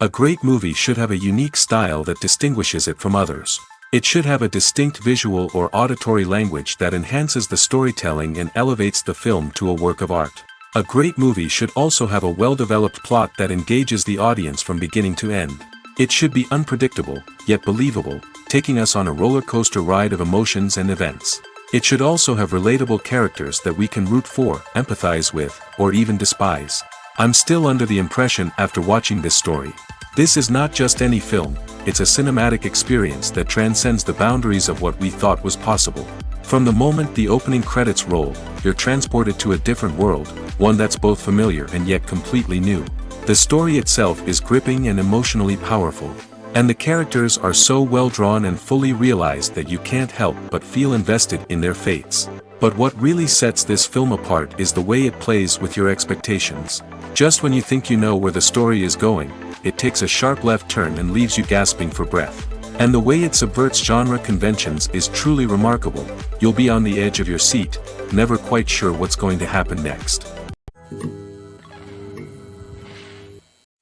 A great movie should have a unique style that distinguishes it from others. It should have a distinct visual or auditory language that enhances the storytelling and elevates the film to a work of art. A great movie should also have a well-developed plot that engages the audience from beginning to end. It should be unpredictable, yet believable, taking us on a roller coaster ride of emotions and events. It should also have relatable characters that we can root for, empathize with, or even despise. I'm still under the impression after watching this story. This is not just any film, it's a cinematic experience that transcends the boundaries of what we thought was possible. From the moment the opening credits roll, you're transported to a different world, one that's both familiar and yet completely new. The story itself is gripping and emotionally powerful. And the characters are so well drawn and fully realized that you can't help but feel invested in their fates. But what really sets this film apart is the way it plays with your expectations. Just when you think you know where the story is going, it takes a sharp left turn and leaves you gasping for breath. And the way it subverts genre conventions is truly remarkable. You'll be on the edge of your seat, never quite sure what's going to happen next.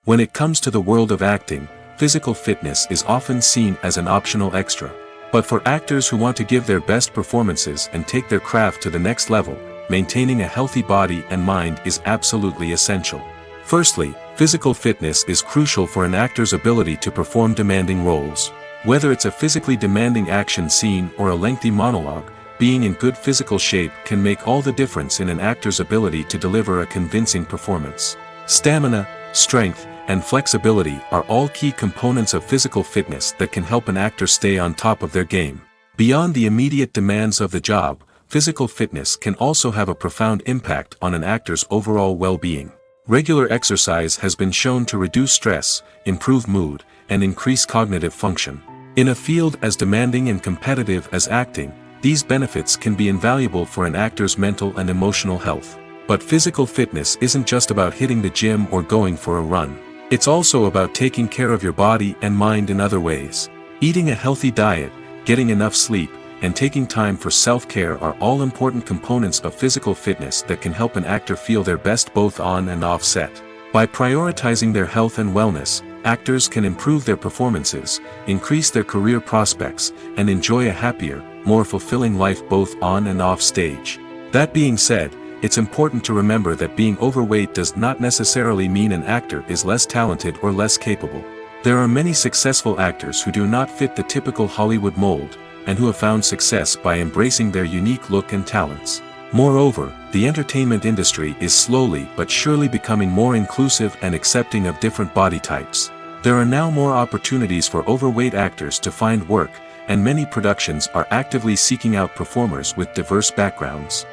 When it comes to the world of acting, physical fitness is often seen as an optional extra. But for actors who want to give their best performances and take their craft to the next level, maintaining a healthy body and mind is absolutely essential. Firstly, physical fitness is crucial for an actor's ability to perform demanding roles. Whether it's a physically demanding action scene or a lengthy monologue, being in good physical shape can make all the difference in an actor's ability to deliver a convincing performance. Stamina, strength, and flexibility are all key components of physical fitness that can help an actor stay on top of their game. Beyond the immediate demands of the job, physical fitness can also have a profound impact on an actor's overall well-being. Regular exercise has been shown to reduce stress, improve mood, and increase cognitive function. In a field as demanding and competitive as acting, these benefits can be invaluable for an actor's mental and emotional health. But physical fitness isn't just about hitting the gym or going for a run. It's also about taking care of your body and mind in other ways. Eating a healthy diet, getting enough sleep, and taking time for self-care are all important components of physical fitness that can help an actor feel their best both on and off set. By prioritizing their health and wellness, actors can improve their performances, increase their career prospects, and enjoy a happier, more fulfilling life both on and off stage. That being said, it's important to remember that being overweight does not necessarily mean an actor is less talented or less capable. There are many successful actors who do not fit the typical Hollywood mold, and who have found success by embracing their unique look and talents. Moreover, the entertainment industry is slowly but surely becoming more inclusive and accepting of different body types. There are now more opportunities for overweight actors to find work, and many productions are actively seeking out performers with diverse backgrounds.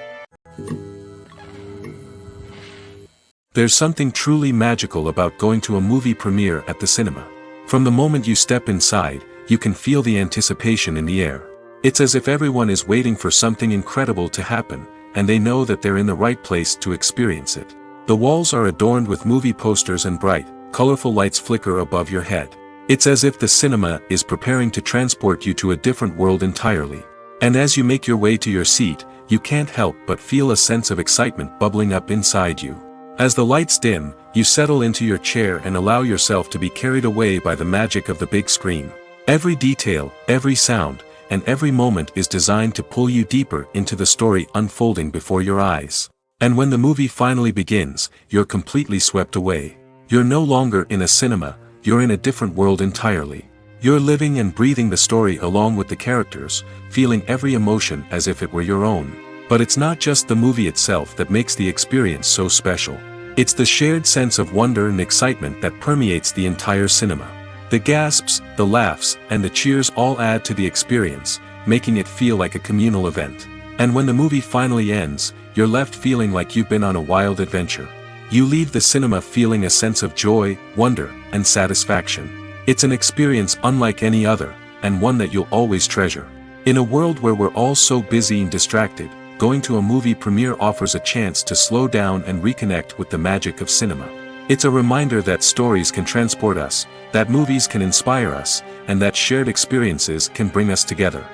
There's something truly magical about going to a movie premiere at the cinema. From the moment you step inside, you can feel the anticipation in the air. It's as if everyone is waiting for something incredible to happen, and they know that they're in the right place to experience it. The walls are adorned with movie posters and bright, colorful lights flicker above your head. It's as if the cinema is preparing to transport you to a different world entirely. And as you make your way to your seat, you can't help but feel a sense of excitement bubbling up inside you. As the lights dim, you settle into your chair and allow yourself to be carried away by the magic of the big screen. Every detail, every sound, and every moment is designed to pull you deeper into the story unfolding before your eyes. And when the movie finally begins, you're completely swept away. You're no longer in a cinema, you're in a different world entirely. You're living and breathing the story along with the characters, feeling every emotion as if it were your own. But it's not just the movie itself that makes the experience so special. It's the shared sense of wonder and excitement that permeates the entire cinema. The gasps, the laughs, and the cheers all add to the experience, making it feel like a communal event. And when the movie finally ends, you're left feeling like you've been on a wild adventure. You leave the cinema feeling a sense of joy, wonder, and satisfaction. It's an experience unlike any other, and one that you'll always treasure. In a world where we're all so busy and distracted, going to a movie premiere offers a chance to slow down and reconnect with the magic of cinema. It's a reminder that stories can transport us, that movies can inspire us, and that shared experiences can bring us together.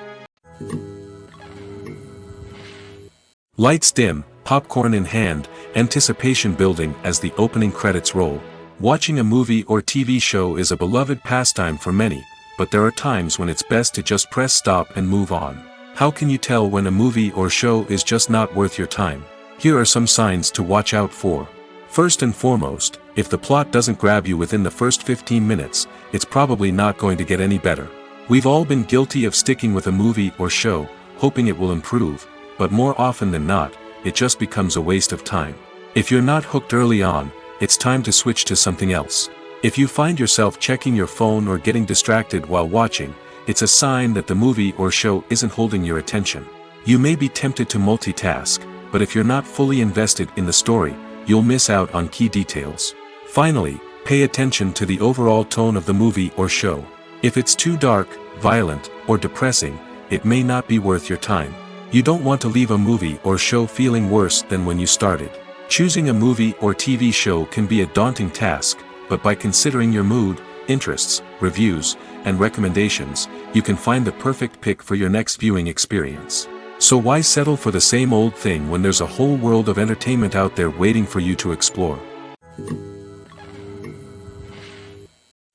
Lights dim, popcorn in hand, anticipation building as the opening credits roll. Watching a movie or TV show is a beloved pastime for many, but there are times when it's best to just press stop and move on. How can you tell when a movie or show is just not worth your time? Here are some signs to watch out for. First and foremost, if the plot doesn't grab you within the first 15 minutes, it's probably not going to get any better. We've all been guilty of sticking with a movie or show, hoping it will improve, but more often than not, it just becomes a waste of time. If you're not hooked early on, it's time to switch to something else. If you find yourself checking your phone or getting distracted while watching, it's a sign that the movie or show isn't holding your attention. You may be tempted to multitask, but if you're not fully invested in the story, you'll miss out on key details. Finally, pay attention to the overall tone of the movie or show. If it's too dark, violent, or depressing, it may not be worth your time. You don't want to leave a movie or show feeling worse than when you started. Choosing a movie or TV show can be a daunting task, but by considering your mood, interests, reviews, and recommendations, you can find the perfect pick for your next viewing experience. So why settle for the same old thing when there's a whole world of entertainment out there waiting for you to explore?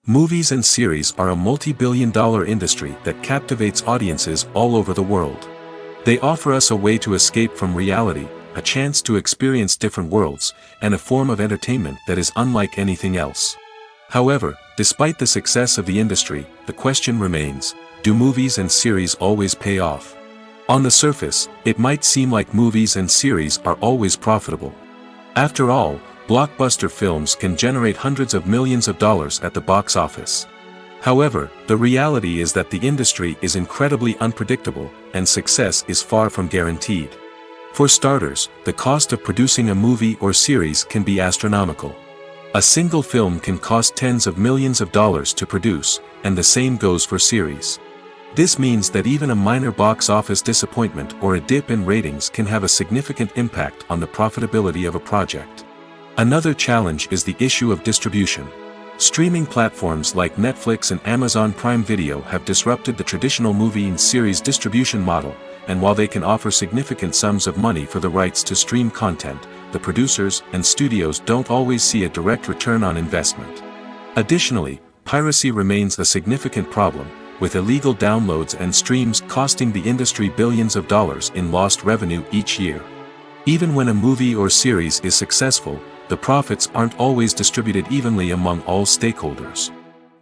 Movies and series are a multi-billion-dollar industry that captivates audiences all over the world. They offer us a way to escape from reality, a chance to experience different worlds, and a form of entertainment that is unlike anything else. However, despite the success of the industry, the question remains, do movies and series always pay off? On the surface, it might seem like movies and series are always profitable. After all, blockbuster films can generate hundreds of millions of dollars at the box office. However, the reality is that the industry is incredibly unpredictable, and success is far from guaranteed. For starters, the cost of producing a movie or series can be astronomical. A single film can cost tens of millions of dollars to produce, and the same goes for series. This means that even a minor box office disappointment or a dip in ratings can have a significant impact on the profitability of a project. Another challenge is the issue of distribution. Streaming platforms like Netflix and Amazon Prime Video have disrupted the traditional movie and series distribution model, and while they can offer significant sums of money for the rights to stream content, the producers and studios don't always see a direct return on investment. Additionally, piracy remains a significant problem, with illegal downloads and streams costing the industry billions of dollars in lost revenue each year. Even when a movie or series is successful, the profits aren't always distributed evenly among all stakeholders.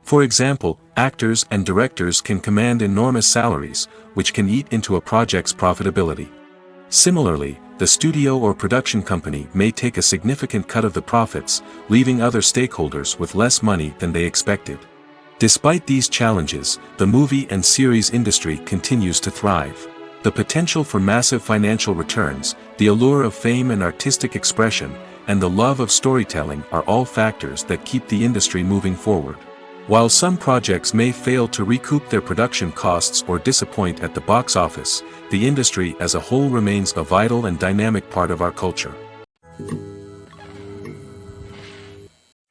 For example, actors and directors can command enormous salaries, which can eat into a project's profitability. Similarly, the studio or production company may take a significant cut of the profits, leaving other stakeholders with less money than they expected. Despite these challenges, the movie and series industry continues to thrive. The potential for massive financial returns, the allure of fame and artistic expression, and the love of storytelling are all factors that keep the industry moving forward. While some projects may fail to recoup their production costs or disappoint at the box office, the industry as a whole remains a vital and dynamic part of our culture.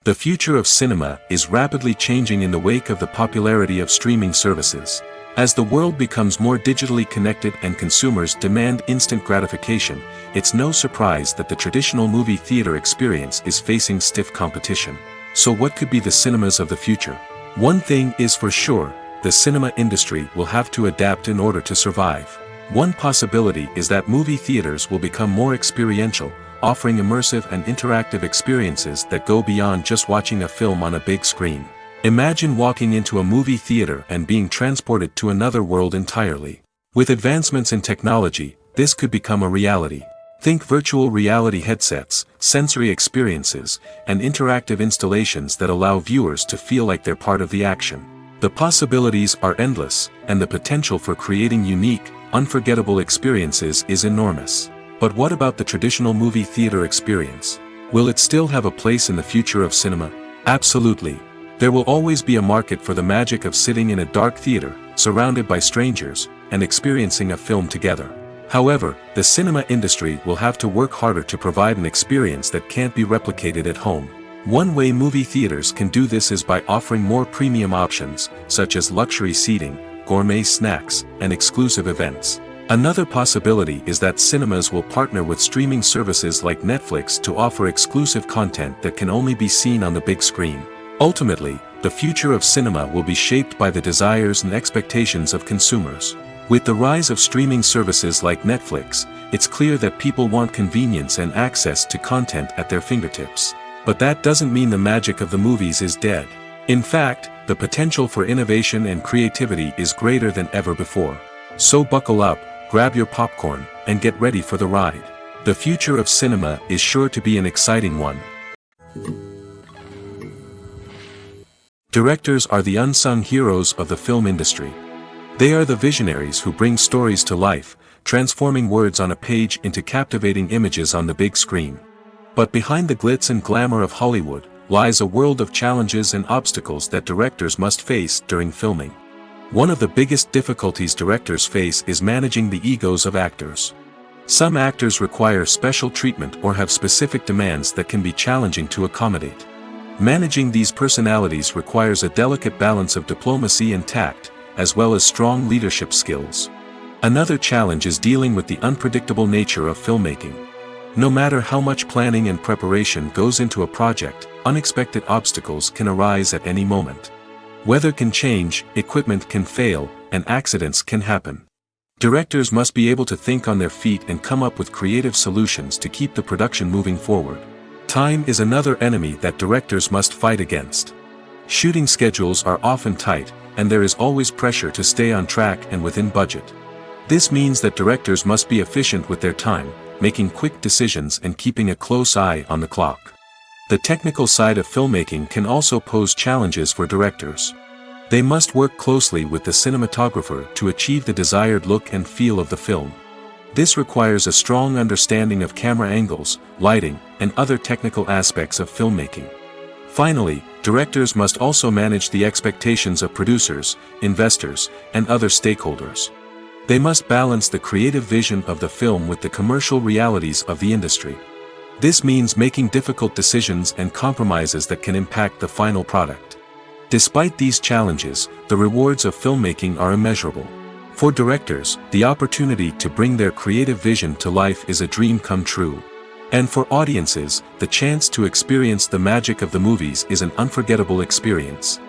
The future of cinema is rapidly changing in the wake of the popularity of streaming services. As the world becomes more digitally connected and consumers demand instant gratification, it's no surprise that the traditional movie theater experience is facing stiff competition. So what could be the cinemas of the future? One thing is for sure, the cinema industry will have to adapt in order to survive. One possibility is that movie theaters will become more experiential, offering immersive and interactive experiences that go beyond just watching a film on a big screen. Imagine walking into a movie theater and being transported to another world entirely. With advancements in technology, this could become a reality. Think virtual reality headsets, sensory experiences, and interactive installations that allow viewers to feel like they're part of the action. The possibilities are endless, and the potential for creating unique, unforgettable experiences is enormous. But what about the traditional movie theater experience? Will it still have a place in the future of cinema? Absolutely. There will always be a market for the magic of sitting in a dark theater, surrounded by strangers, and experiencing a film together. However, the cinema industry will have to work harder to provide an experience that can't be replicated at home. One way movie theaters can do this is by offering more premium options, such as luxury seating, gourmet snacks, and exclusive events. Another possibility is that cinemas will partner with streaming services like Netflix to offer exclusive content that can only be seen on the big screen. Ultimately, the future of cinema will be shaped by the desires and expectations of consumers. With the rise of streaming services like Netflix, it's clear that people want convenience and access to content at their fingertips. But that doesn't mean the magic of the movies is dead. In fact, the potential for innovation and creativity is greater than ever before. So buckle up, grab your popcorn, and get ready for the ride. The future of cinema is sure to be an exciting one. Directors are the unsung heroes of the film industry. They are the visionaries who bring stories to life, transforming words on a page into captivating images on the big screen. But behind the glitz and glamour of Hollywood lies a world of challenges and obstacles that directors must face during filming. One of the biggest difficulties directors face is managing the egos of actors. Some actors require special treatment or have specific demands that can be challenging to accommodate. Managing these personalities requires a delicate balance of diplomacy and tact, as well as strong leadership skills. Another challenge is dealing with the unpredictable nature of filmmaking. No matter how much planning and preparation goes into a project, unexpected obstacles can arise at any moment. Weather can change, equipment can fail, and accidents can happen. Directors must be able to think on their feet and come up with creative solutions to keep the production moving forward. Time is another enemy that directors must fight against. Shooting schedules are often tight, and there is always pressure to stay on track and within budget. This means that directors must be efficient with their time, making quick decisions and keeping a close eye on the clock. The technical side of filmmaking can also pose challenges for directors. They must work closely with the cinematographer to achieve the desired look and feel of the film. This requires a strong understanding of camera angles, lighting, and other technical aspects of filmmaking. Finally, directors must also manage the expectations of producers, investors, and other stakeholders. They must balance the creative vision of the film with the commercial realities of the industry. This means making difficult decisions and compromises that can impact the final product. Despite these challenges, the rewards of filmmaking are immeasurable. For directors, the opportunity to bring their creative vision to life is a dream come true. And for audiences, the chance to experience the magic of the movies is an unforgettable experience.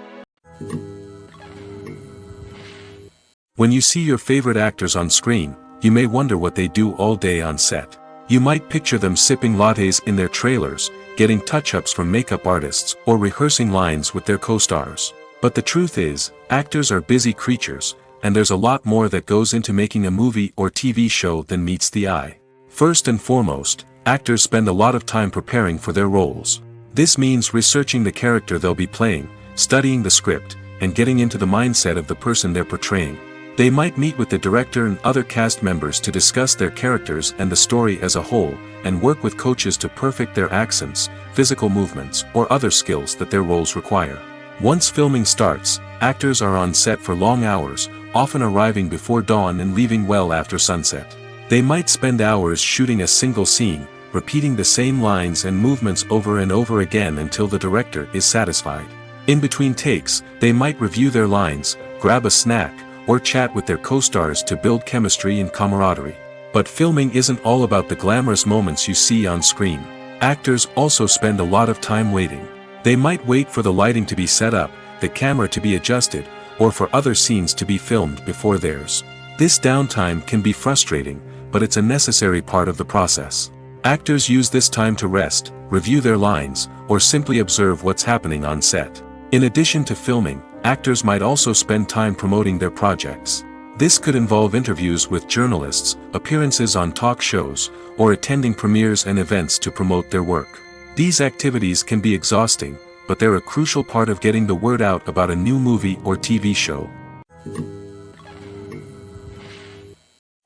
When you see your favorite actors on screen, you may wonder what they do all day on set. You might picture them sipping lattes in their trailers, getting touch-ups from makeup artists, or rehearsing lines with their co-stars. But the truth is, actors are busy creatures, and there's a lot more that goes into making a movie or TV show than meets the eye. First and foremost, actors spend a lot of time preparing for their roles. This means researching the character they'll be playing, studying the script, and getting into the mindset of the person they're portraying. They might meet with the director and other cast members to discuss their characters and the story as a whole, and work with coaches to perfect their accents, physical movements, or other skills that their roles require. Once filming starts, actors are on set for long hours, often arriving before dawn and leaving well after sunset. They might spend hours shooting a single scene, repeating the same lines and movements over and over again until the director is satisfied. In between takes, they might review their lines, grab a snack, or chat with their co-stars to build chemistry and camaraderie. But filming isn't all about the glamorous moments you see on screen. Actors also spend a lot of time waiting. They might wait for the lighting to be set up, the camera to be adjusted, or for other scenes to be filmed before theirs. This downtime can be frustrating, but it's a necessary part of the process. Actors use this time to rest, review their lines, or simply observe what's happening on set. In addition to filming, actors might also spend time promoting their projects. This could involve interviews with journalists, appearances on talk shows, or attending premieres and events to promote their work. These activities can be exhausting, but they're a crucial part of getting the word out about a new movie or TV show.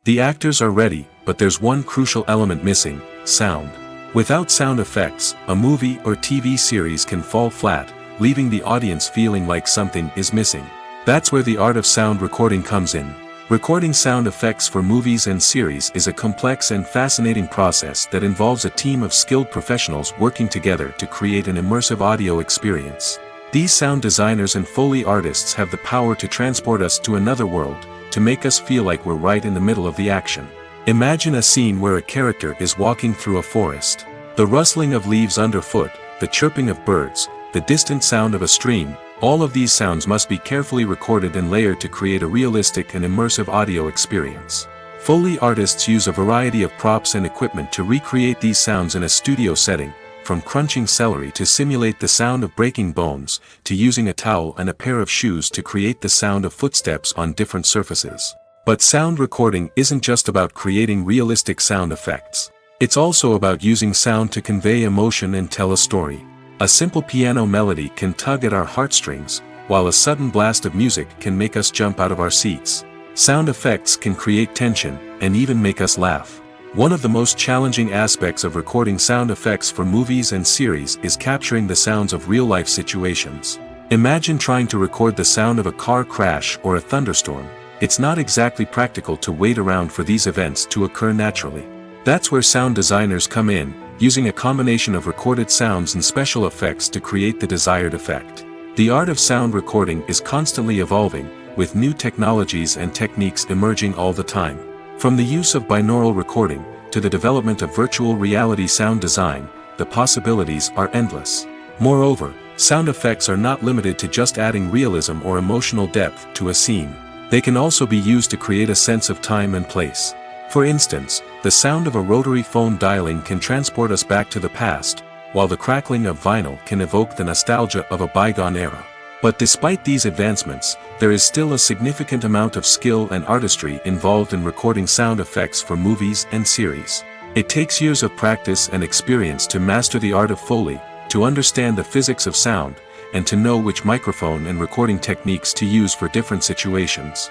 The actors are ready, but there's one crucial element missing: sound. Without sound effects, a movie or TV series can fall flat, leaving the audience feeling like something is missing. That's where the art of sound recording comes in. Recording sound effects for movies and series is a complex and fascinating process that involves a team of skilled professionals working together to create an immersive audio experience. These sound designers and Foley artists have the power to transport us to another world, to make us feel like we're right in the middle of the action. Imagine a scene where a character is walking through a forest. The rustling of leaves underfoot, the chirping of birds, the distant sound of a stream, all of these sounds must be carefully recorded and layered to create a realistic and immersive audio experience. Foley artists use a variety of props and equipment to recreate these sounds in a studio setting, from crunching celery to simulate the sound of breaking bones, to using a towel and a pair of shoes to create the sound of footsteps on different surfaces. But sound recording isn't just about creating realistic sound effects. It's also about using sound to convey emotion and tell a story. A simple piano melody can tug at our heartstrings, while a sudden blast of music can make us jump out of our seats. Sound effects can create tension, and even make us laugh. One of the most challenging aspects of recording sound effects for movies and series is capturing the sounds of real-life situations. Imagine trying to record the sound of a car crash or a thunderstorm. It's not exactly practical to wait around for these events to occur naturally. That's where sound designers come in, using a combination of recorded sounds and special effects to create the desired effect. The art of sound recording is constantly evolving, with new technologies and techniques emerging all the time. From the use of binaural recording, to the development of virtual reality sound design, the possibilities are endless. Moreover, sound effects are not limited to just adding realism or emotional depth to a scene. They can also be used to create a sense of time and place. For instance, the sound of a rotary phone dialing can transport us back to the past, while the crackling of vinyl can evoke the nostalgia of a bygone era. But despite these advancements, there is still a significant amount of skill and artistry involved in recording sound effects for movies and series. It takes years of practice and experience to master the art of Foley, to understand the physics of sound, and to know which microphone and recording techniques to use for different situations.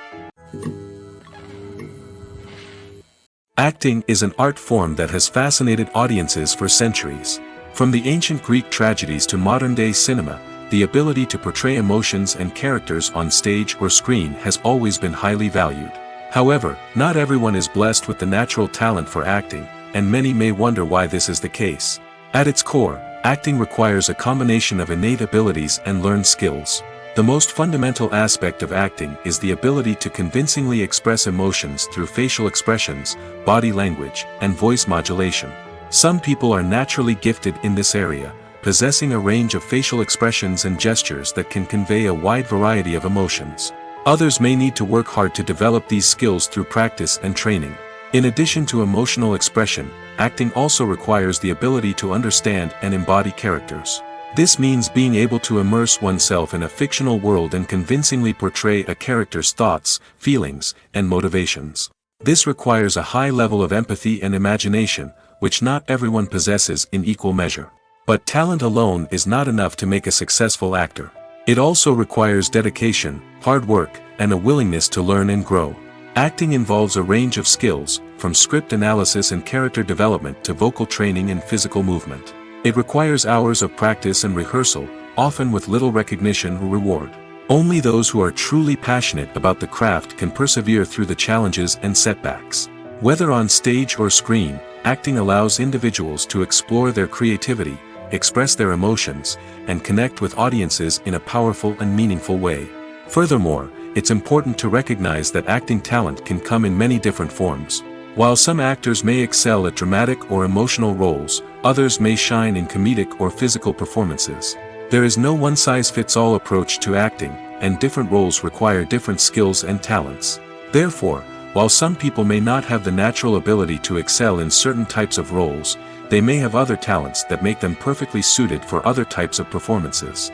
Acting is an art form that has fascinated audiences for centuries. From the ancient Greek tragedies to modern-day cinema, the ability to portray emotions and characters on stage or screen has always been highly valued. However, not everyone is blessed with the natural talent for acting, and many may wonder why this is the case. At its core, acting requires a combination of innate abilities and learned skills. The most fundamental aspect of acting is the ability to convincingly express emotions through facial expressions, body language, and voice modulation. Some people are naturally gifted in this area, possessing a range of facial expressions and gestures that can convey a wide variety of emotions. Others may need to work hard to develop these skills through practice and training. In addition to emotional expression, acting also requires the ability to understand and embody characters. This means being able to immerse oneself in a fictional world and convincingly portray a character's thoughts, feelings, and motivations. This requires a high level of empathy and imagination, which not everyone possesses in equal measure. But talent alone is not enough to make a successful actor. It also requires dedication, hard work, and a willingness to learn and grow. Acting involves a range of skills, from script analysis and character development to vocal training and physical movement. It requires hours of practice and rehearsal, often with little recognition or reward. Only those who are truly passionate about the craft can persevere through the challenges and setbacks. Whether on stage or screen, acting allows individuals to explore their creativity, express their emotions, and connect with audiences in a powerful and meaningful way. Furthermore, it's important to recognize that acting talent can come in many different forms. While some actors may excel at dramatic or emotional roles, others may shine in comedic or physical performances. There is no one-size-fits-all approach to acting, and different roles require different skills and talents. Therefore, while some people may not have the natural ability to excel in certain types of roles, they may have other talents that make them perfectly suited for other types of performances.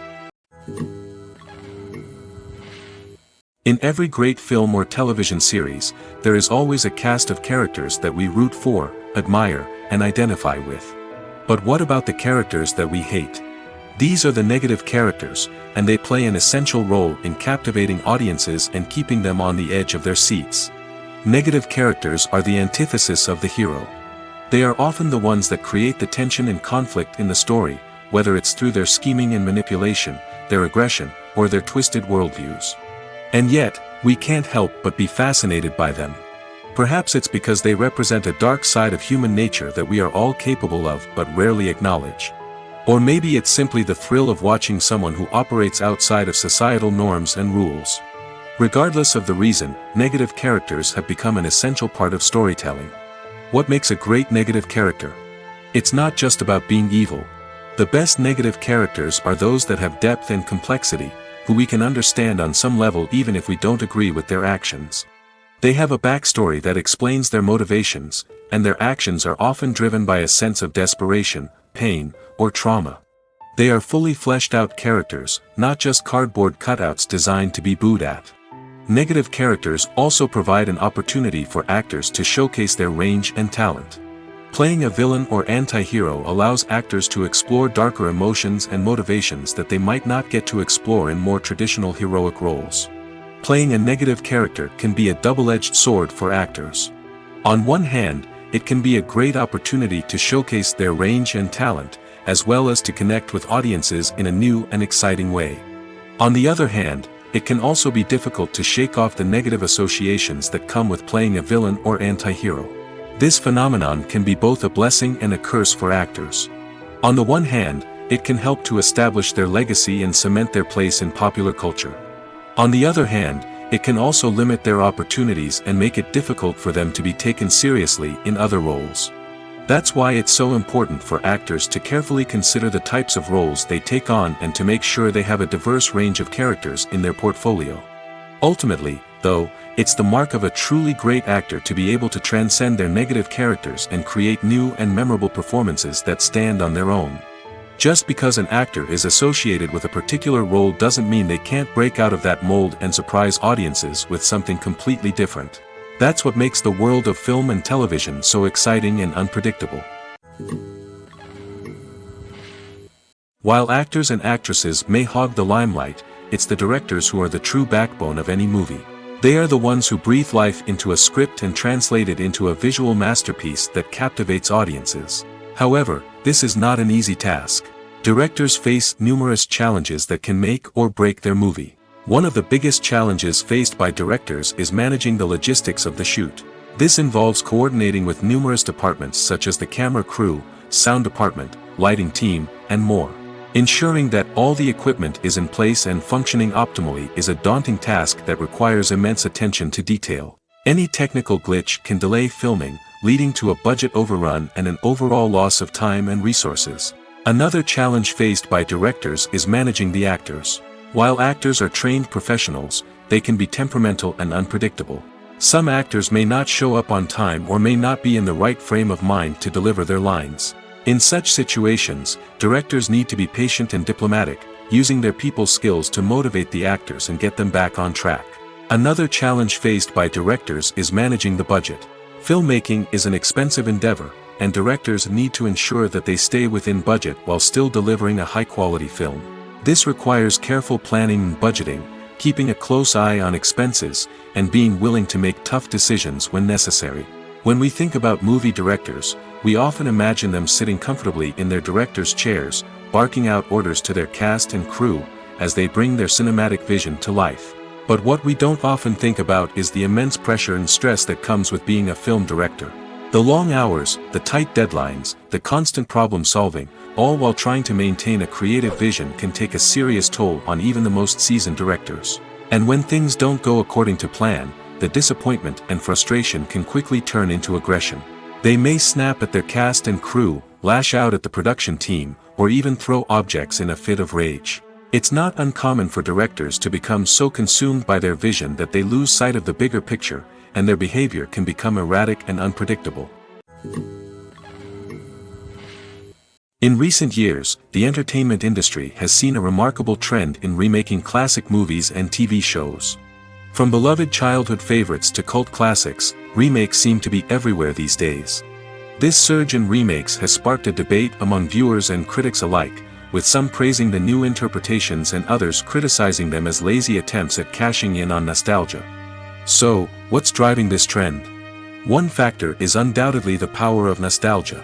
In every great film or television series, there is always a cast of characters that we root for, admire, and identify with. But what about the characters that we hate? These are the negative characters, and they play an essential role in captivating audiences and keeping them on the edge of their seats. Negative characters are the antithesis of the hero. They are often the ones that create the tension and conflict in the story, whether it's through their scheming and manipulation, their aggression, or their twisted worldviews. And yet, we can't help but be fascinated by them. Perhaps it's because they represent a dark side of human nature that we are all capable of but rarely acknowledge. Or maybe it's simply the thrill of watching someone who operates outside of societal norms and rules. Regardless of the reason, negative characters have become an essential part of storytelling. What makes a great negative character? It's not just about being evil. The best negative characters are those that have depth and complexity, who we can understand on some level even if we don't agree with their actions. They have a backstory that explains their motivations, and their actions are often driven by a sense of desperation, pain, or trauma. They are fully fleshed out characters, not just cardboard cutouts designed to be booed at. Negative characters also provide an opportunity for actors to showcase their range and talent. Playing a villain or anti-hero allows actors to explore darker emotions and motivations that they might not get to explore in more traditional heroic roles. Playing a negative character can be a double-edged sword for actors. On one hand, it can be a great opportunity to showcase their range and talent, as well as to connect with audiences in a new and exciting way. On the other hand, it can also be difficult to shake off the negative associations that come with playing a villain or anti-hero. This phenomenon can be both a blessing and a curse for actors. On the one hand, it can help to establish their legacy and cement their place in popular culture. On the other hand, it can also limit their opportunities and make it difficult for them to be taken seriously in other roles. That's why it's so important for actors to carefully consider the types of roles they take on and to make sure they have a diverse range of characters in their portfolio. Ultimately, though, it's the mark of a truly great actor to be able to transcend their negative characters and create new and memorable performances that stand on their own. Just because an actor is associated with a particular role doesn't mean they can't break out of that mold and surprise audiences with something completely different. That's what makes the world of film and television so exciting and unpredictable. While actors and actresses may hog the limelight, it's the directors who are the true backbone of any movie. They are the ones who breathe life into a script and translate it into a visual masterpiece that captivates audiences. However, this is not an easy task. Directors face numerous challenges that can make or break their movie. One of the biggest challenges faced by directors is managing the logistics of the shoot. This involves coordinating with numerous departments such as the camera crew, sound department, lighting team, and more. Ensuring that all the equipment is in place and functioning optimally is a daunting task that requires immense attention to detail. Any technical glitch can delay filming, leading to a budget overrun and an overall loss of time and resources. Another challenge faced by directors is managing the actors. While actors are trained professionals, they can be temperamental and unpredictable. Some actors may not show up on time or may not be in the right frame of mind to deliver their lines. In such situations, directors need to be patient and diplomatic, using their people skills to motivate the actors and get them back on track. Another challenge faced by directors is managing the budget. Filmmaking is an expensive endeavor, and directors need to ensure that they stay within budget while still delivering a high-quality film. This requires careful planning and budgeting, keeping a close eye on expenses, and being willing to make tough decisions when necessary. When we think about movie directors, we often imagine them sitting comfortably in their director's chairs, barking out orders to their cast and crew, as they bring their cinematic vision to life. But what we don't often think about is the immense pressure and stress that comes with being a film director. The long hours, the tight deadlines, the constant problem solving, all while trying to maintain a creative vision can take a serious toll on even the most seasoned directors. And when things don't go according to plan, the disappointment and frustration can quickly turn into aggression. They may snap at their cast and crew, lash out at the production team, or even throw objects in a fit of rage. It's not uncommon for directors to become so consumed by their vision that they lose sight of the bigger picture, and their behavior can become erratic and unpredictable. In recent years, the entertainment industry has seen a remarkable trend in remaking classic movies and TV shows. From beloved childhood favorites to cult classics, remakes seem to be everywhere these days. This surge in remakes has sparked a debate among viewers and critics alike, with some praising the new interpretations and others criticizing them as lazy attempts at cashing in on nostalgia. So, what's driving this trend? One factor is undoubtedly the power of nostalgia.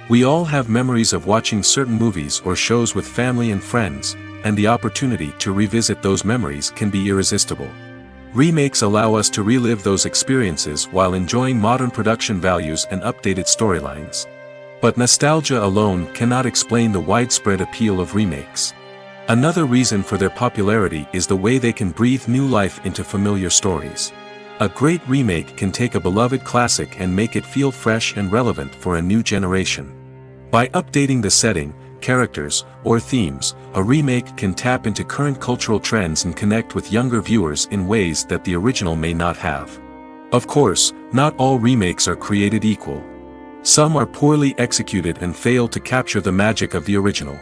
We all have memories of watching certain movies or shows with family and friends, and the opportunity to revisit those memories can be irresistible. Remakes allow us to relive those experiences while enjoying modern production values and updated storylines. But nostalgia alone cannot explain the widespread appeal of remakes. Another reason for their popularity is the way they can breathe new life into familiar stories. A great remake can take a beloved classic and make it feel fresh and relevant for a new generation. By updating the setting, characters, or themes, a remake can tap into current cultural trends and connect with younger viewers in ways that the original may not have. Of course, not all remakes are created equal. Some are poorly executed and fail to capture the magic of the original.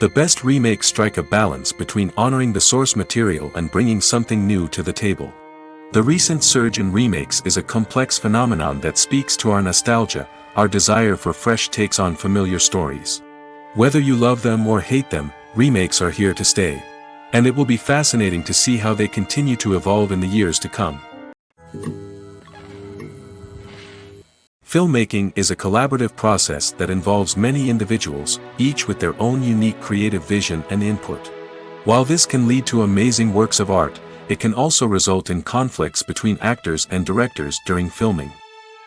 The best remakes strike a balance between honoring the source material and bringing something new to the table. The recent surge in remakes is a complex phenomenon that speaks to our nostalgia, our desire for fresh takes on familiar stories. Whether you love them or hate them, remakes are here to stay. And it will be fascinating to see how they continue to evolve in the years to come. Filmmaking is a collaborative process that involves many individuals, each with their own unique creative vision and input. While this can lead to amazing works of art, it can also result in conflicts between actors and directors during filming.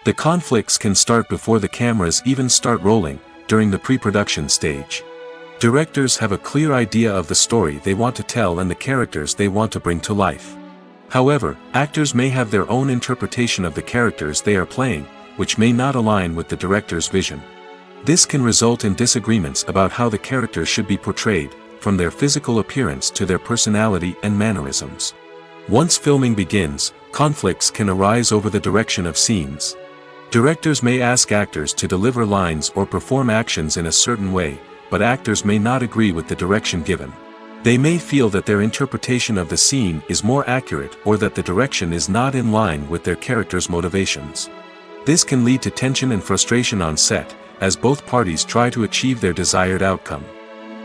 The conflicts can start before the cameras even start rolling, during the pre-production stage. Directors have a clear idea of the story they want to tell and the characters they want to bring to life. However, actors may have their own interpretation of the characters they are playing, which may not align with the director's vision. This can result in disagreements about how the characters should be portrayed, from their physical appearance to their personality and mannerisms. Once filming begins, conflicts can arise over the direction of scenes. Directors may ask actors to deliver lines or perform actions in a certain way, but actors may not agree with the direction given. They may feel that their interpretation of the scene is more accurate or that the direction is not in line with their character's motivations. This can lead to tension and frustration on set, as both parties try to achieve their desired outcome.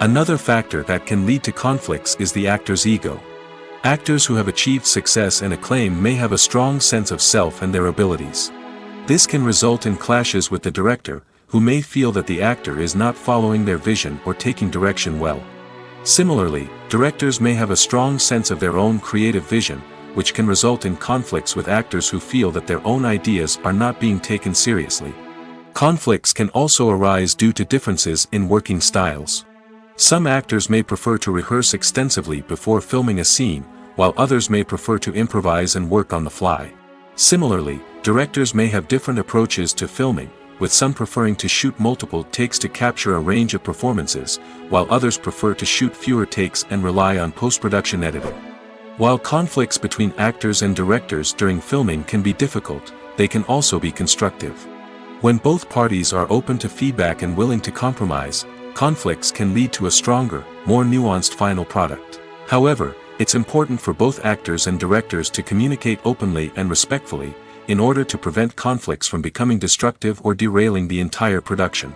Another factor that can lead to conflicts is the actor's ego. Actors who have achieved success and acclaim may have a strong sense of self and their abilities. This can result in clashes with the director, who may feel that the actor is not following their vision or taking direction well. Similarly, directors may have a strong sense of their own creative vision, which can result in conflicts with actors who feel that their own ideas are not being taken seriously. Conflicts can also arise due to differences in working styles. Some actors may prefer to rehearse extensively before filming a scene, while others may prefer to improvise and work on the fly. Similarly, directors may have different approaches to filming, with some preferring to shoot multiple takes to capture a range of performances, while others prefer to shoot fewer takes and rely on post-production editing. While conflicts between actors and directors during filming can be difficult, they can also be constructive. When both parties are open to feedback and willing to compromise, conflicts can lead to a stronger, more nuanced final product. However, it's important for both actors and directors to communicate openly and respectfully, in order to prevent conflicts from becoming destructive or derailing the entire production.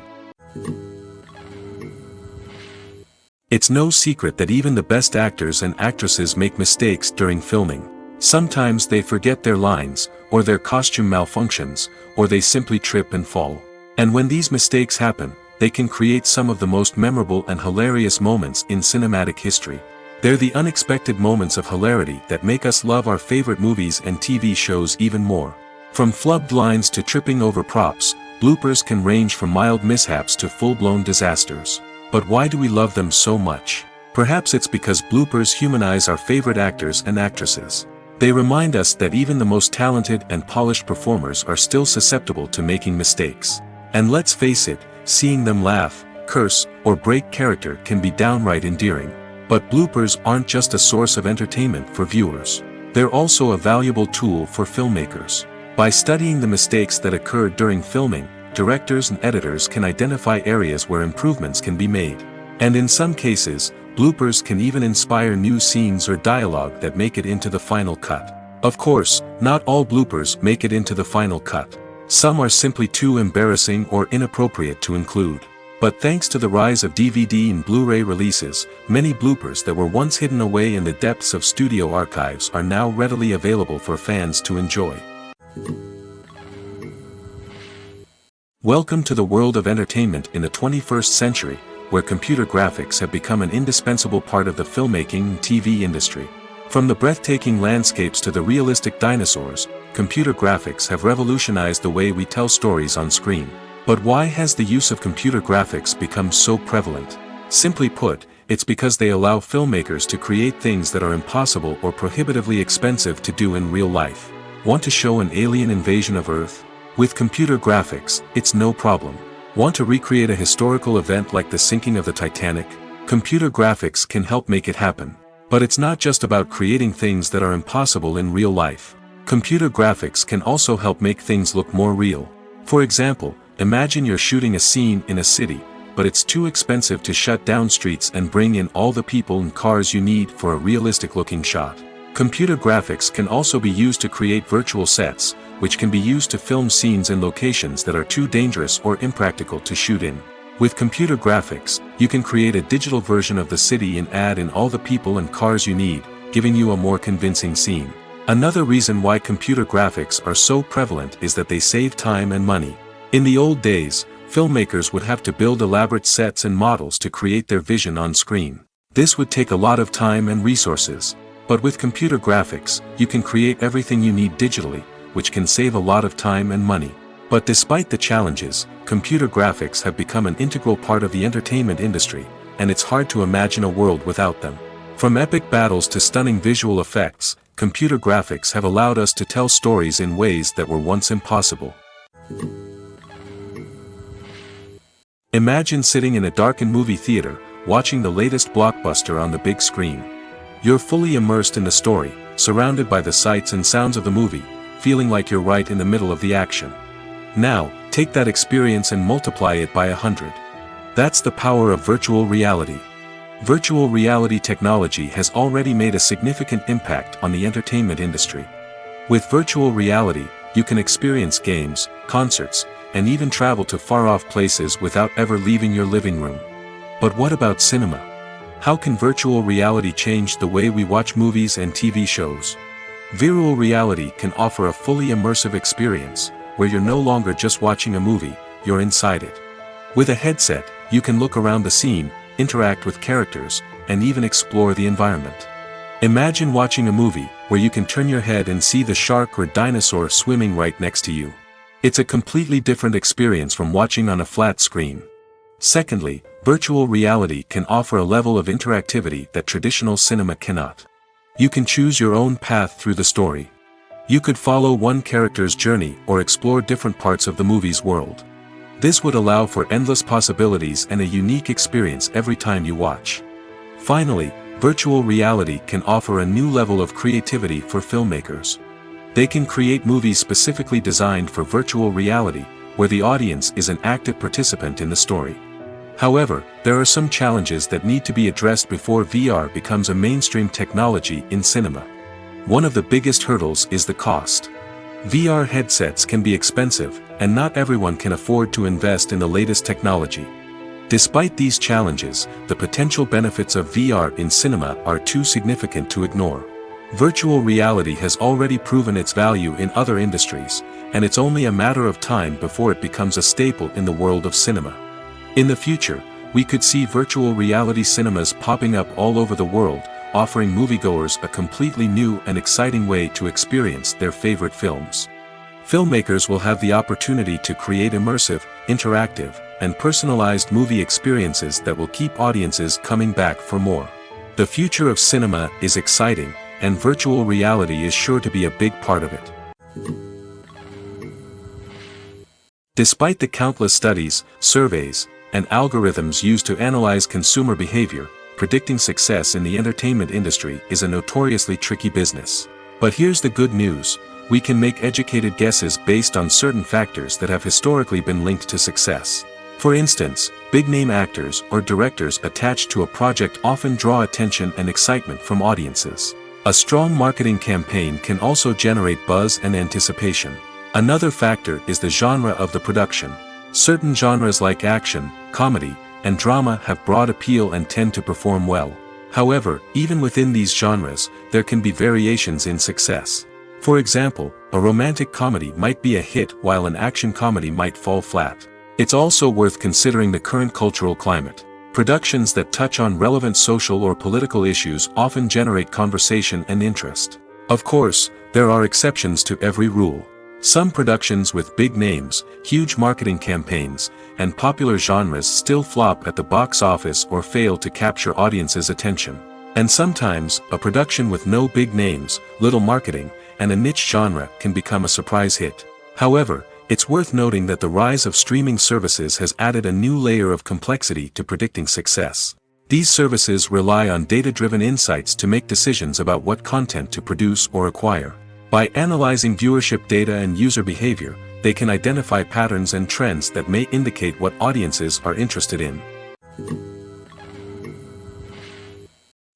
It's no secret that even the best actors and actresses make mistakes during filming. Sometimes they forget their lines, or their costume malfunctions, or they simply trip and fall. And when these mistakes happen, they can create some of the most memorable and hilarious moments in cinematic history. They're the unexpected moments of hilarity that make us love our favorite movies and TV shows even more. From flubbed lines to tripping over props, bloopers can range from mild mishaps to full-blown disasters. But why do we love them so much? Perhaps it's because bloopers humanize our favorite actors and actresses. They remind us that even the most talented and polished performers are still susceptible to making mistakes. And let's face it, seeing them laugh, curse, or break character can be downright endearing. But bloopers aren't just a source of entertainment for viewers. They're also a valuable tool for filmmakers. By studying the mistakes that occurred during filming, directors and editors can identify areas where improvements can be made. And in some cases, bloopers can even inspire new scenes or dialogue that make it into the final cut. Of course, not all bloopers make it into the final cut. Some are simply too embarrassing or inappropriate to include. But thanks to the rise of DVD and Blu-ray releases, many bloopers that were once hidden away in the depths of studio archives are now readily available for fans to enjoy. Welcome to the world of entertainment in the 21st century, where computer graphics have become an indispensable part of the filmmaking and TV industry. From the breathtaking landscapes to the realistic dinosaurs, computer graphics have revolutionized the way we tell stories on screen. But why has the use of computer graphics become so prevalent? Simply put, it's because they allow filmmakers to create things that are impossible or prohibitively expensive to do in real life. Want to show an alien invasion of Earth? With computer graphics, it's no problem. Want to recreate a historical event like the sinking of the Titanic? Computer graphics can help make it happen. But it's not just about creating things that are impossible in real life. Computer graphics can also help make things look more real. For example, imagine you're shooting a scene in a city, but it's too expensive to shut down streets and bring in all the people and cars you need for a realistic-looking shot. Computer graphics can also be used to create virtual sets, which can be used to film scenes in locations that are too dangerous or impractical to shoot in. With computer graphics, you can create a digital version of the city and add in all the people and cars you need, giving you a more convincing scene. Another reason why computer graphics are so prevalent is that they save time and money. In the old days, filmmakers would have to build elaborate sets and models to create their vision on screen. This would take a lot of time and resources. But with computer graphics, you can create everything you need digitally, which can save a lot of time and money. But despite the challenges, computer graphics have become an integral part of the entertainment industry, and it's hard to imagine a world without them. From epic battles to stunning visual effects, computer graphics have allowed us to tell stories in ways that were once impossible. Imagine sitting in a darkened movie theater, watching the latest blockbuster on the big screen. You're fully immersed in the story, surrounded by the sights and sounds of the movie, feeling like you're right in the middle of the action. Now, take that experience and multiply it by 100. That's the power of virtual reality. Virtual reality technology has already made a significant impact on the entertainment industry. With virtual reality, you can experience games, concerts, and even travel to far-off places without ever leaving your living room. But what about cinema? How can virtual reality change the way we watch movies and TV shows? Virtual reality can offer a fully immersive experience, where you're no longer just watching a movie, you're inside it. With a headset, you can look around the scene, interact with characters, and even explore the environment. Imagine watching a movie, where you can turn your head and see the shark or dinosaur swimming right next to you. It's a completely different experience from watching on a flat screen. Secondly, virtual reality can offer a level of interactivity that traditional cinema cannot. You can choose your own path through the story. You could follow one character's journey or explore different parts of the movie's world. This would allow for endless possibilities and a unique experience every time you watch. Finally, virtual reality can offer a new level of creativity for filmmakers. They can create movies specifically designed for virtual reality, where the audience is an active participant in the story. However, there are some challenges that need to be addressed before VR becomes a mainstream technology in cinema. One of the biggest hurdles is the cost. VR headsets can be expensive, and not everyone can afford to invest in the latest technology. Despite these challenges, the potential benefits of VR in cinema are too significant to ignore. Virtual reality has already proven its value in other industries, and it's only a matter of time before it becomes a staple in the world of cinema. In the future, we could see virtual reality cinemas popping up all over the world, offering moviegoers a completely new and exciting way to experience their favorite films. Filmmakers will have the opportunity to create immersive, interactive, and personalized movie experiences that will keep audiences coming back for more. The future of cinema is exciting, and virtual reality is sure to be a big part of it. Despite the countless studies, surveys, and algorithms used to analyze consumer behavior, predicting success in the entertainment industry is a notoriously tricky business. But here's the good news: we can make educated guesses based on certain factors that have historically been linked to success. For instance, big-name actors or directors attached to a project often draw attention and excitement from audiences. A strong marketing campaign can also generate buzz and anticipation. Another factor is the genre of the production. Certain genres like action, comedy, and drama have broad appeal and tend to perform well. However, even within these genres, there can be variations in success. For example, a romantic comedy might be a hit while an action comedy might fall flat. It's also worth considering the current cultural climate. Productions that touch on relevant social or political issues often generate conversation and interest. Of course, there are exceptions to every rule. Some productions with big names, huge marketing campaigns, and popular genres still flop at the box office or fail to capture audiences' attention. And sometimes, a production with no big names, little marketing, and a niche genre can become a surprise hit. However, it's worth noting that the rise of streaming services has added a new layer of complexity to predicting success. These services rely on data-driven insights to make decisions about what content to produce or acquire. By analyzing viewership data and user behavior, they can identify patterns and trends that may indicate what audiences are interested in.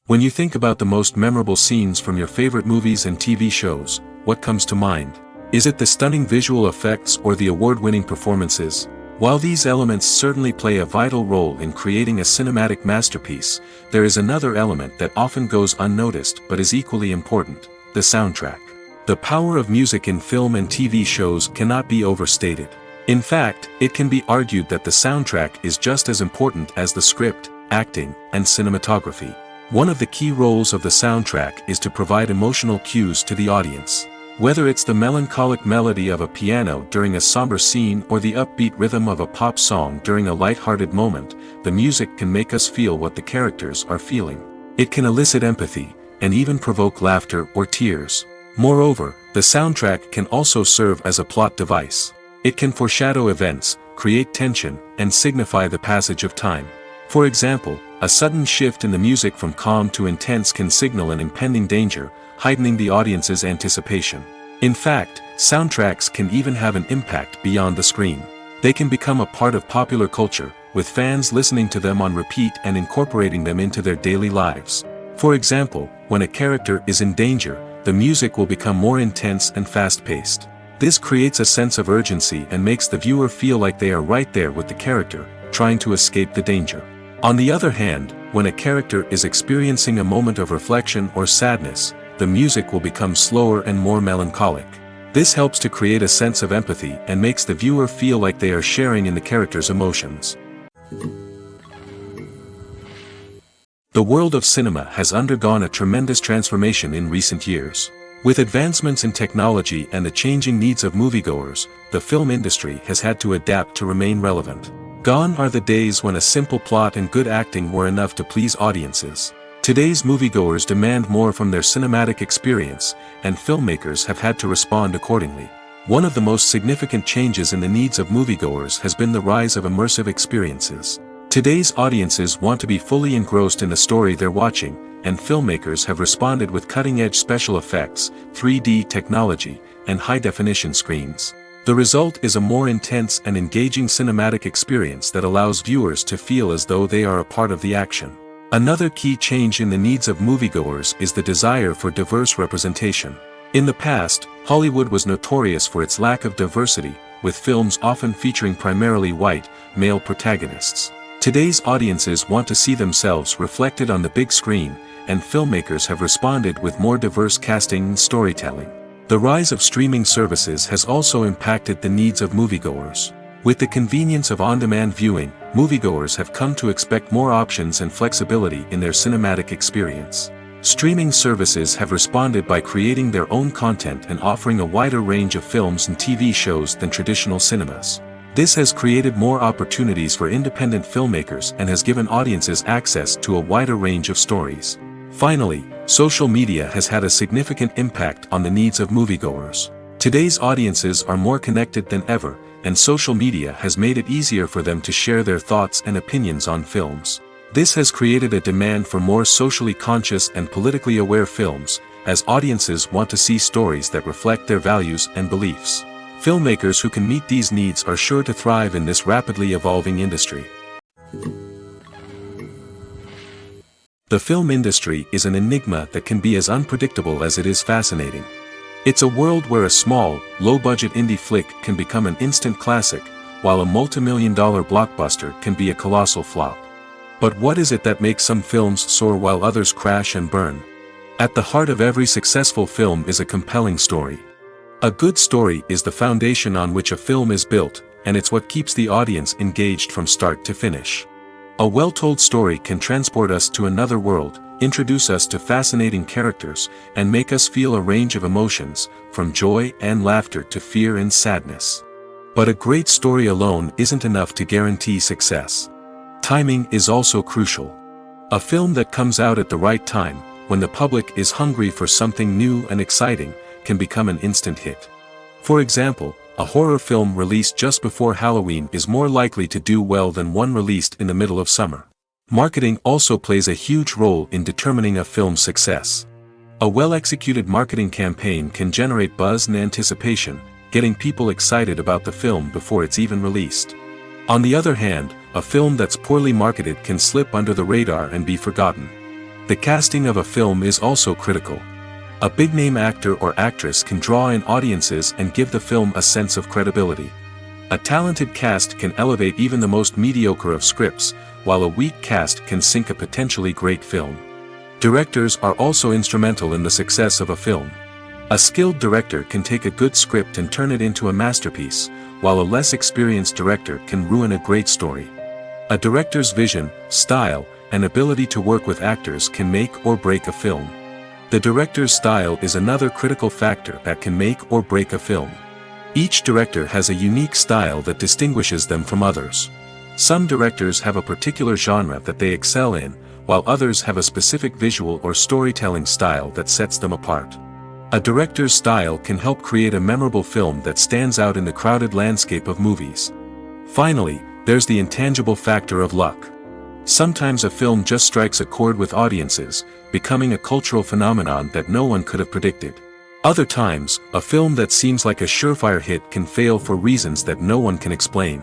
When you think about the most memorable scenes from your favorite movies and TV shows, what comes to mind? Is it the stunning visual effects or the award-winning performances? While these elements certainly play a vital role in creating a cinematic masterpiece, there is another element that often goes unnoticed but is equally important: the soundtrack. The power of music in film and TV shows cannot be overstated. In fact, it can be argued that the soundtrack is just as important as the script, acting, and cinematography. One of the key roles of the soundtrack is to provide emotional cues to the audience. Whether it's the melancholic melody of a piano during a somber scene or the upbeat rhythm of a pop song during a light-hearted moment, the music can make us feel what the characters are feeling. It can elicit empathy, and even provoke laughter or tears. Moreover, the soundtrack can also serve as a plot device. It can foreshadow events, create tension, and signify the passage of time. For example, a sudden shift in the music from calm to intense can signal an impending danger, heightening the audience's anticipation. In fact, soundtracks can even have an impact beyond the screen. They can become a part of popular culture, with fans listening to them on repeat and incorporating them into their daily lives. For example, when a character is in danger, the music will become more intense and fast-paced. This creates a sense of urgency and makes the viewer feel like they are right there with the character, trying to escape the danger. On the other hand, when a character is experiencing a moment of reflection or sadness, the music will become slower and more melancholic. This helps to create a sense of empathy and makes the viewer feel like they are sharing in the character's emotions. The world of cinema has undergone a tremendous transformation in recent years. With advancements in technology and the changing needs of moviegoers, the film industry has had to adapt to remain relevant. Gone are the days when a simple plot and good acting were enough to please audiences. Today's moviegoers demand more from their cinematic experience, and filmmakers have had to respond accordingly. One of the most significant changes in the needs of moviegoers has been the rise of immersive experiences. Today's audiences want to be fully engrossed in the story they're watching, and filmmakers have responded with cutting-edge special effects, 3D technology, and high-definition screens. The result is a more intense and engaging cinematic experience that allows viewers to feel as though they are a part of the action. Another key change in the needs of moviegoers is the desire for diverse representation. In the past, Hollywood was notorious for its lack of diversity, with films often featuring primarily white, male protagonists. Today's audiences want to see themselves reflected on the big screen, and filmmakers have responded with more diverse casting and storytelling. The rise of streaming services has also impacted the needs of moviegoers. With the convenience of on-demand viewing, moviegoers have come to expect more options and flexibility in their cinematic experience. Streaming services have responded by creating their own content and offering a wider range of films and TV shows than traditional cinemas. This has created more opportunities for independent filmmakers and has given audiences access to a wider range of stories. Finally, social media has had a significant impact on the needs of moviegoers. Today's audiences are more connected than ever, and social media has made it easier for them to share their thoughts and opinions on films. This has created a demand for more socially conscious and politically aware films, as audiences want to see stories that reflect their values and beliefs. Filmmakers who can meet these needs are sure to thrive in this rapidly evolving industry. The film industry is an enigma that can be as unpredictable as it is fascinating. It's a world where a small, low-budget indie flick can become an instant classic, while a multi-million-dollar blockbuster can be a colossal flop. But what is it that makes some films soar while others crash and burn? At the heart of every successful film is a compelling story. A good story is the foundation on which a film is built, and it's what keeps the audience engaged from start to finish. A well-told story can transport us to another world, introduce us to fascinating characters, and make us feel a range of emotions, from joy and laughter to fear and sadness. But a great story alone isn't enough to guarantee success. Timing is also crucial. A film that comes out at the right time, when the public is hungry for something new and exciting, can become an instant hit. For example, a horror film released just before Halloween is more likely to do well than one released in the middle of summer. Marketing also plays a huge role in determining a film's success. A well-executed marketing campaign can generate buzz and anticipation, getting people excited about the film before it's even released. On the other hand, a film that's poorly marketed can slip under the radar and be forgotten. The casting of a film is also critical. A big-name actor or actress can draw in audiences and give the film a sense of credibility. A talented cast can elevate even the most mediocre of scripts, while a weak cast can sink a potentially great film. Directors are also instrumental in the success of a film. A skilled director can take a good script and turn it into a masterpiece, while a less experienced director can ruin a great story. A director's vision, style, and ability to work with actors can make or break a film. The director's style is another critical factor that can make or break a film. Each director has a unique style that distinguishes them from others. Some directors have a particular genre that they excel in, while others have a specific visual or storytelling style that sets them apart. A director's style can help create a memorable film that stands out in the crowded landscape of movies. Finally, there's the intangible factor of luck. Sometimes a film just strikes a chord with audiences, becoming a cultural phenomenon that no one could have predicted. Other times, a film that seems like a surefire hit can fail for reasons that no one can explain.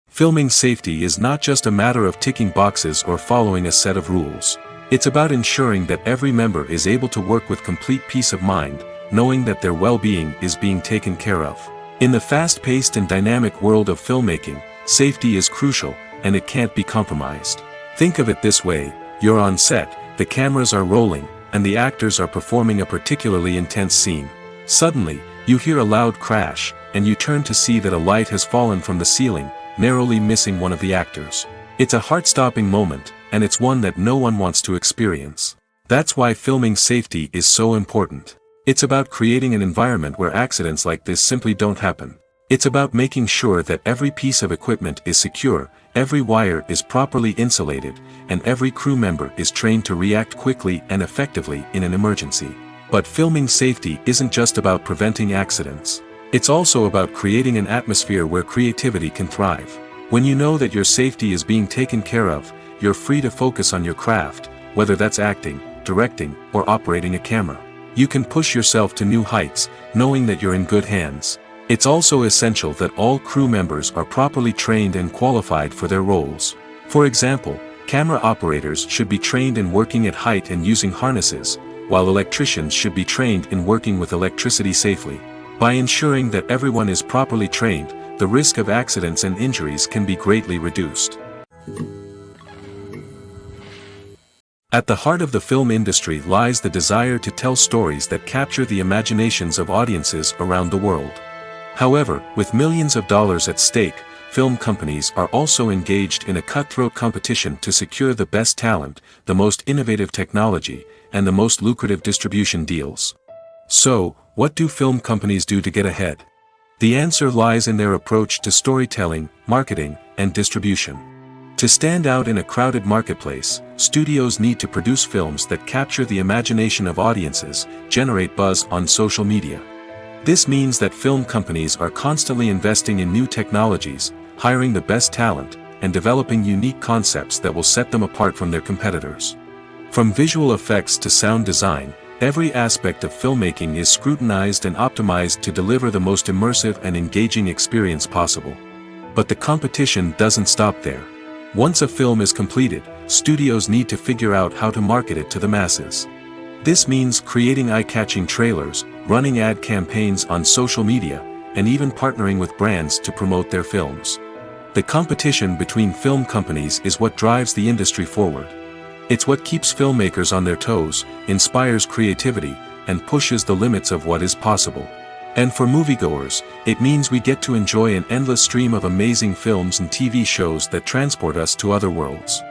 Filming safety is not just a matter of ticking boxes or following a set of rules. It's about ensuring that every member is able to work with complete peace of mind, knowing that their well-being is being taken care of. In the fast-paced and dynamic world of filmmaking, safety is crucial, and it can't be compromised. Think of it this way: you're on set, the cameras are rolling, and the actors are performing a particularly intense scene. Suddenly, you hear a loud crash, and you turn to see that a light has fallen from the ceiling, narrowly missing one of the actors. It's a heart-stopping moment, and it's one that no one wants to experience. That's why filming safety is so important. It's about creating an environment where accidents like this simply don't happen. It's about making sure that every piece of equipment is secure, every wire is properly insulated, and every crew member is trained to react quickly and effectively in an emergency. But filming safety isn't just about preventing accidents. It's also about creating an atmosphere where creativity can thrive. When you know that your safety is being taken care of, you're free to focus on your craft, whether that's acting, directing, or operating a camera. You can push yourself to new heights, knowing that you're in good hands. It's also essential that all crew members are properly trained and qualified for their roles. For example, camera operators should be trained in working at height and using harnesses, while electricians should be trained in working with electricity safely. By ensuring that everyone is properly trained, the risk of accidents and injuries can be greatly reduced. At the heart of the film industry lies the desire to tell stories that capture the imaginations of audiences around the world. However, with millions of dollars at stake, film companies are also engaged in a cutthroat competition to secure the best talent, the most innovative technology, and the most lucrative distribution deals. So, what do film companies do to get ahead? The answer lies in their approach to storytelling, marketing, and distribution. To stand out in a crowded marketplace, studios need to produce films that capture the imagination of audiences, generate buzz on social media. This means that film companies are constantly investing in new technologies, hiring the best talent, and developing unique concepts that will set them apart from their competitors. From visual effects to sound design, every aspect of filmmaking is scrutinized and optimized to deliver the most immersive and engaging experience possible. But the competition doesn't stop there. Once a film is completed, studios need to figure out how to market it to the masses. This means creating eye-catching trailers, running ad campaigns on social media, and even partnering with brands to promote their films. The competition between film companies is what drives the industry forward. It's what keeps filmmakers on their toes, inspires creativity, and pushes the limits of what is possible. And for moviegoers, it means we get to enjoy an endless stream of amazing films and TV shows that transport us to other worlds.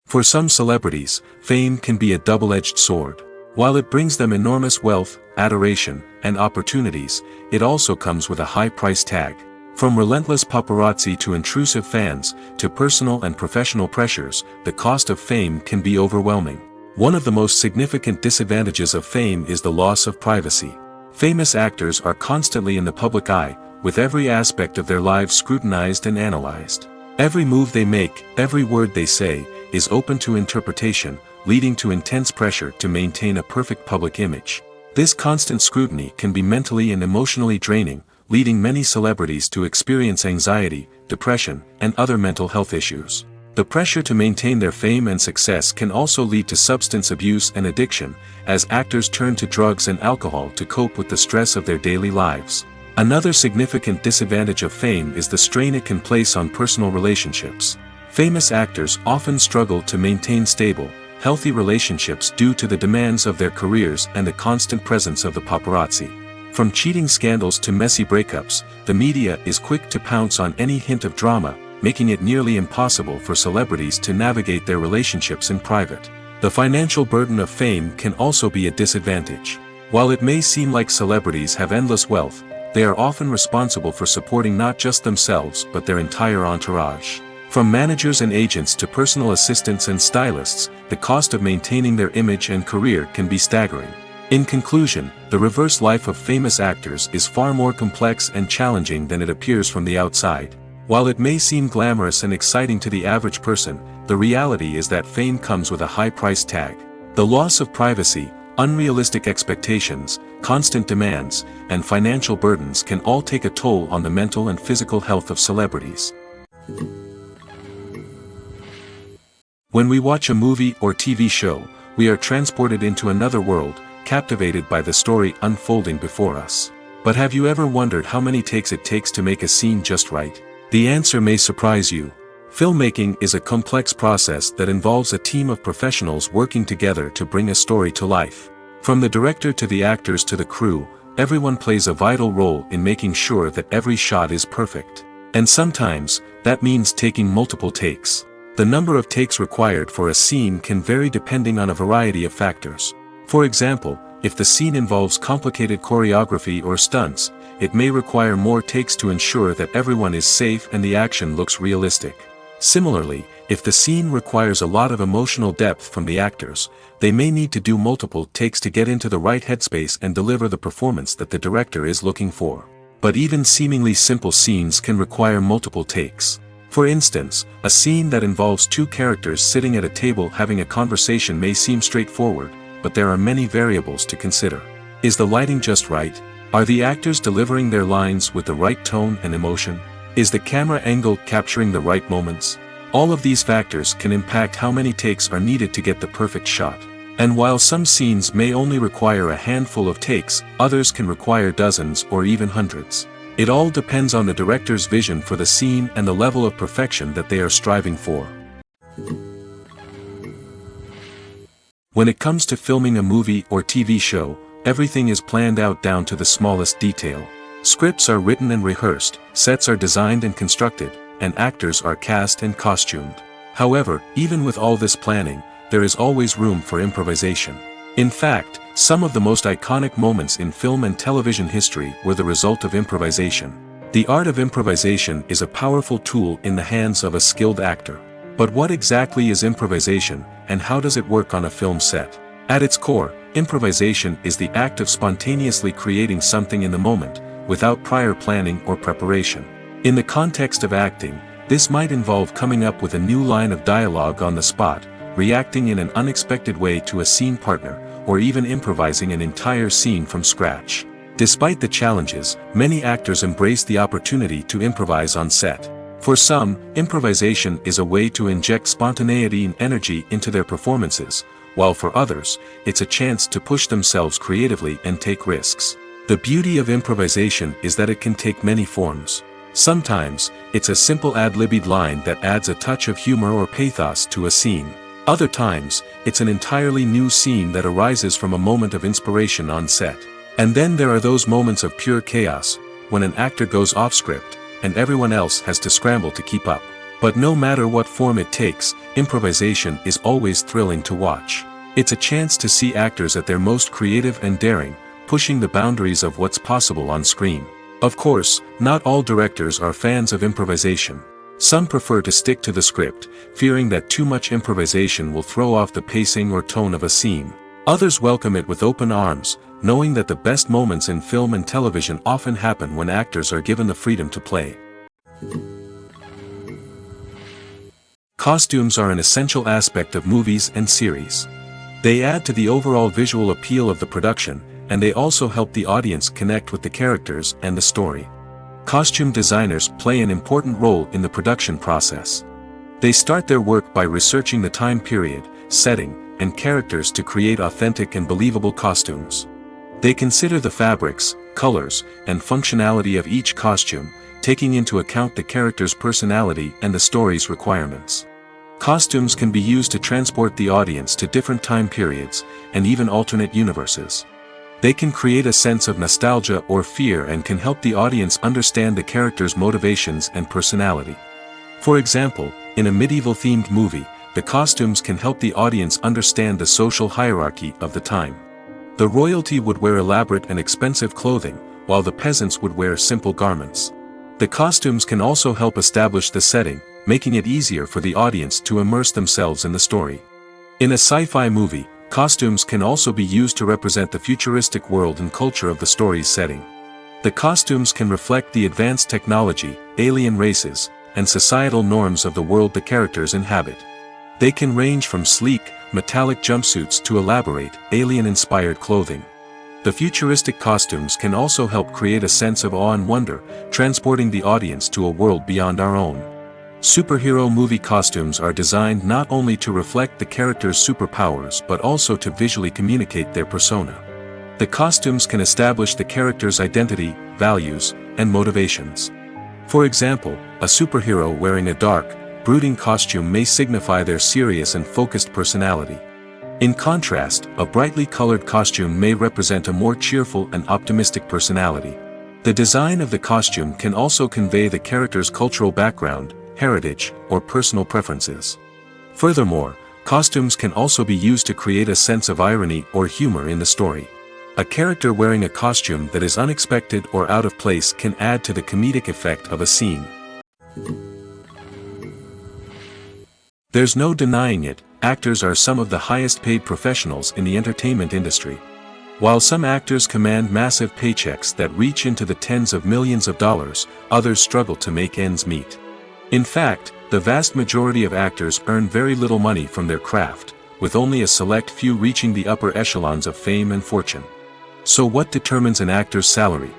For some celebrities, fame can be a double-edged sword. While it brings them enormous wealth, adoration, and opportunities, it also comes with a high price tag. From relentless paparazzi to intrusive fans, to personal and professional pressures, the cost of fame can be overwhelming. One of the most significant disadvantages of fame is the loss of privacy. Famous actors are constantly in the public eye, with every aspect of their lives scrutinized and analyzed. Every move they make, every word they say, is open to interpretation, leading to intense pressure to maintain a perfect public image. This constant scrutiny can be mentally and emotionally draining, leading many celebrities to experience anxiety, depression, and other mental health issues. The pressure to maintain their fame and success can also lead to substance abuse and addiction, as actors turn to drugs and alcohol to cope with the stress of their daily lives. Another significant disadvantage of fame is the strain it can place on personal relationships. Famous actors often struggle to maintain stable, healthy relationships due to the demands of their careers and the constant presence of the paparazzi. From cheating scandals to messy breakups, the media is quick to pounce on any hint of drama, making it nearly impossible for celebrities to navigate their relationships in private. The financial burden of fame can also be a disadvantage. While it may seem like celebrities have endless wealth, they are often responsible for supporting not just themselves but their entire entourage. From managers and agents to personal assistants and stylists, the cost of maintaining their image and career can be staggering. In conclusion, the reverse life of famous actors is far more complex and challenging than it appears from the outside. While it may seem glamorous and exciting to the average person, the reality is that fame comes with a high price tag. The loss of privacy, unrealistic expectations, constant demands, and financial burdens can all take a toll on the mental and physical health of celebrities. When we watch a movie or TV show, we are transported into another world, captivated by the story unfolding before us. But have you ever wondered how many takes it takes to make a scene just right? The answer may surprise you. Filmmaking is a complex process that involves a team of professionals working together to bring a story to life. From the director to the actors to the crew, everyone plays a vital role in making sure that every shot is perfect. And sometimes, that means taking multiple takes. The number of takes required for a scene can vary depending on a variety of factors. For example, if the scene involves complicated choreography or stunts, it may require more takes to ensure that everyone is safe and the action looks realistic. Similarly, if the scene requires a lot of emotional depth from the actors, they may need to do multiple takes to get into the right headspace and deliver the performance that the director is looking for. But even seemingly simple scenes can require multiple takes. For instance, a scene that involves two characters sitting at a table having a conversation may seem straightforward, but there are many variables to consider. Is the lighting just right? Are the actors delivering their lines with the right tone and emotion? Is the camera angle capturing the right moments? All of these factors can impact how many takes are needed to get the perfect shot. And while some scenes may only require a handful of takes, others can require dozens or even hundreds. It all depends on the director's vision for the scene and the level of perfection that they are striving for. When it comes to filming a movie or TV show, everything is planned out down to the smallest detail. Scripts are written and rehearsed, sets are designed and constructed, and actors are cast and costumed. However, even with all this planning, there is always room for improvisation. In fact, some of the most iconic moments in film and television history were the result of improvisation. The art of improvisation is a powerful tool in the hands of a skilled actor. But what exactly is improvisation, and how does it work on a film set? At its core, improvisation is the act of spontaneously creating something in the moment, without prior planning or preparation. In the context of acting, this might involve coming up with a new line of dialogue on the spot, reacting in an unexpected way to a scene partner, or even improvising an entire scene from scratch. Despite the challenges, many actors embrace the opportunity to improvise on set. For some, improvisation is a way to inject spontaneity and energy into their performances, while for others, it's a chance to push themselves creatively and take risks. The beauty of improvisation is that it can take many forms. Sometimes, it's a simple ad-libbed line that adds a touch of humor or pathos to a scene. Other times, it's an entirely new scene that arises from a moment of inspiration on set. And then there are those moments of pure chaos, when an actor goes off script, and everyone else has to scramble to keep up. But no matter what form it takes, improvisation is always thrilling to watch. It's a chance to see actors at their most creative and daring, pushing the boundaries of what's possible on screen. Of course, not all directors are fans of improvisation. Some prefer to stick to the script, fearing that too much improvisation will throw off the pacing or tone of a scene. Others welcome it with open arms, knowing that the best moments in film and television often happen when actors are given the freedom to play. Costumes are an essential aspect of movies and series. They add to the overall visual appeal of the production, and they also help the audience connect with the characters and the story. Costume designers play an important role in the production process. They start their work by researching the time period, setting, and characters to create authentic and believable costumes. They consider the fabrics, colors, and functionality of each costume, taking into account the character's personality and the story's requirements. Costumes can be used to transport the audience to different time periods, and even alternate universes. They can create a sense of nostalgia or fear and can help the audience understand the character's motivations and personality. For example, in a medieval-themed movie, the costumes can help the audience understand the social hierarchy of the time. The royalty would wear elaborate and expensive clothing, while the peasants would wear simple garments. The costumes can also help establish the setting, making it easier for the audience to immerse themselves in the story. In a sci-fi movie, costumes can also be used to represent the futuristic world and culture of the story's setting. The costumes can reflect the advanced technology, alien races, and societal norms of the world the characters inhabit. They can range from sleek, metallic jumpsuits to elaborate, alien-inspired clothing. The futuristic costumes can also help create a sense of awe and wonder, transporting the audience to a world beyond our own. Superhero movie costumes are designed not only to reflect the character's superpowers but also to visually communicate their persona. The costumes can establish the character's identity, values, and motivations. For example, a superhero wearing a dark, brooding costume may signify their serious and focused personality. In contrast, a brightly colored costume may represent a more cheerful and optimistic personality. The design of the costume can also convey the character's cultural background, heritage, or personal preferences. Furthermore, costumes can also be used to create a sense of irony or humor in the story. A character wearing a costume that is unexpected or out of place can add to the comedic effect of a scene. There's no denying it, actors are some of the highest paid professionals in the entertainment industry. While some actors command massive paychecks that reach into the tens of millions of dollars, others struggle to make ends meet. In fact, the vast majority of actors earn very little money from their craft, with only a select few reaching the upper echelons of fame and fortune. So what determines an actor's salary?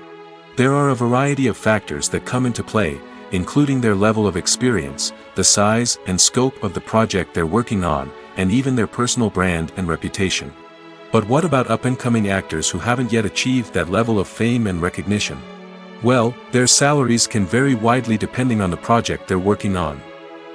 There are a variety of factors that come into play, including their level of experience, the size and scope of the project they're working on, and even their personal brand and reputation. But what about up-and-coming actors who haven't yet achieved that level of fame and recognition? Well, their salaries can vary widely depending on the project they're working on.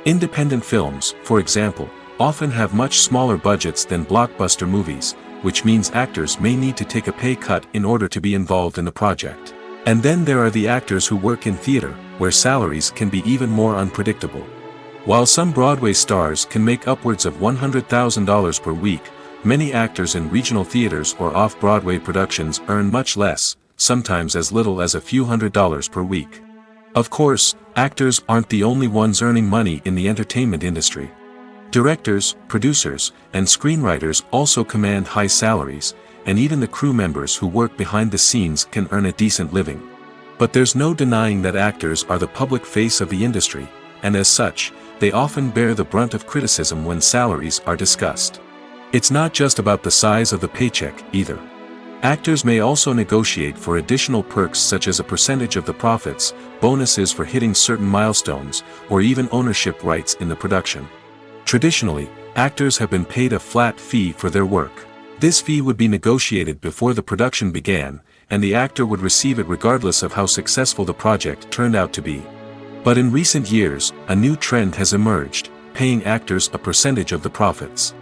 Independent films, for example, often have much smaller budgets than blockbuster movies, which means actors may need to take a pay cut in order to be involved in the project. And then there are the actors who work in theater, where salaries can be even more unpredictable. While some Broadway stars can make upwards of $100,000 per week, many actors in regional theaters or off-Broadway productions earn much less, sometimes as little as a few $100s per week. Of course, actors aren't the only ones earning money in the entertainment industry. Directors, producers, and screenwriters also command high salaries, and even the crew members who work behind the scenes can earn a decent living. But there's no denying that actors are the public face of the industry, and as such, they often bear the brunt of criticism when salaries are discussed. It's not just about the size of the paycheck, either. Actors may also negotiate for additional perks such as a percentage of the profits, bonuses for hitting certain milestones, or even ownership rights in the production. Traditionally, actors have been paid a flat fee for their work. This fee would be negotiated before the production began, and the actor would receive it regardless of how successful the project turned out to be. But in recent years, a new trend has emerged, paying actors a percentage of the profits.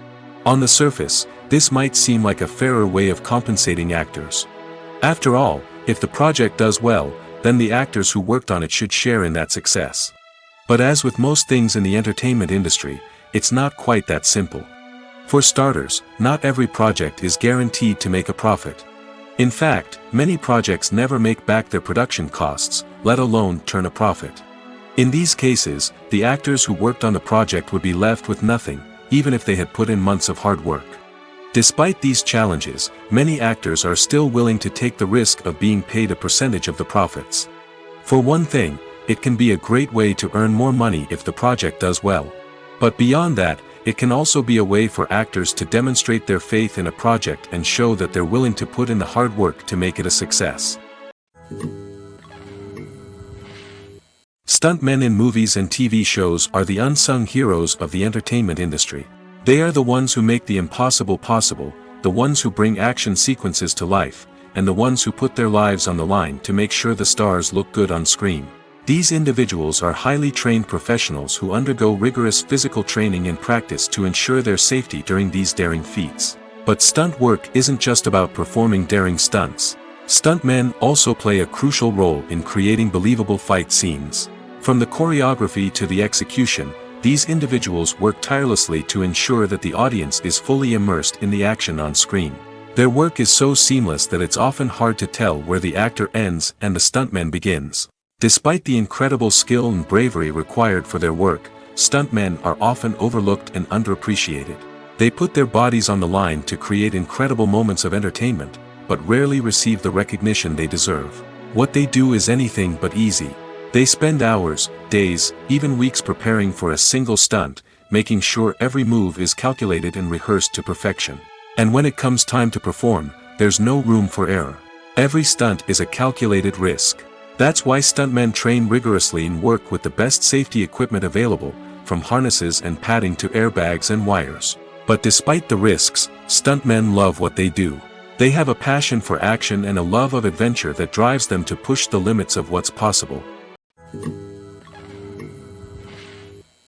On the surface, this might seem like a fairer way of compensating actors. After all, if the project does well, then the actors who worked on it should share in that success. But as with most things in the entertainment industry, it's not quite that simple. For starters, not every project is guaranteed to make a profit. In fact, many projects never make back their production costs, let alone turn a profit. In these cases, the actors who worked on the project would be left with nothing, even if they had put in months of hard work. Despite these challenges, many actors are still willing to take the risk of being paid a percentage of the profits. For one thing, it can be a great way to earn more money if the project does well. But beyond that, it can also be a way for actors to demonstrate their faith in a project and show that they're willing to put in the hard work to make it a success. Stuntmen in movies and TV shows are the unsung heroes of the entertainment industry. They are the ones who make the impossible possible, the ones who bring action sequences to life, and the ones who put their lives on the line to make sure the stars look good on screen. These individuals are highly trained professionals who undergo rigorous physical training and practice to ensure their safety during these daring feats. But stunt work isn't just about performing daring stunts. Stuntmen also play a crucial role in creating believable fight scenes. From the choreography to the execution, these individuals work tirelessly to ensure that the audience is fully immersed in the action on screen. Their work is so seamless that it's often hard to tell where the actor ends and the stuntman begins. Despite the incredible skill and bravery required for their work, stuntmen are often overlooked and underappreciated. They put their bodies on the line to create incredible moments of entertainment, but rarely receive the recognition they deserve. What they do is anything but easy. They spend hours, days, even weeks preparing for a single stunt, making sure every move is calculated and rehearsed to perfection. And when it comes time to perform, there's no room for error. Every stunt is a calculated risk. That's why stuntmen train rigorously and work with the best safety equipment available, from harnesses and padding to airbags and wires. But despite the risks, stuntmen love what they do. They have a passion for action and a love of adventure that drives them to push the limits of what's possible.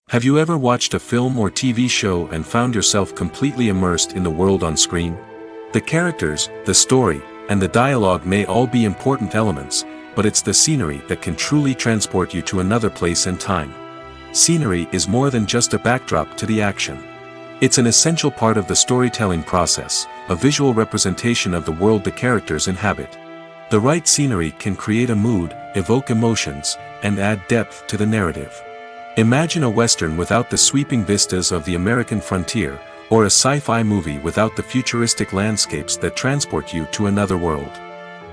Have you ever watched a film or TV show and found yourself completely immersed in the world on screen? The characters, the story, and the dialogue may all be important elements, but it's the scenery that can truly transport you to another place and time. Scenery is more than just a backdrop to the action. It's an essential part of the storytelling process, a visual representation of the world the characters inhabit. The right scenery can create a mood, evoke emotions, and add depth to the narrative. Imagine a Western without the sweeping vistas of the American frontier, or a sci-fi movie without the futuristic landscapes that transport you to another world.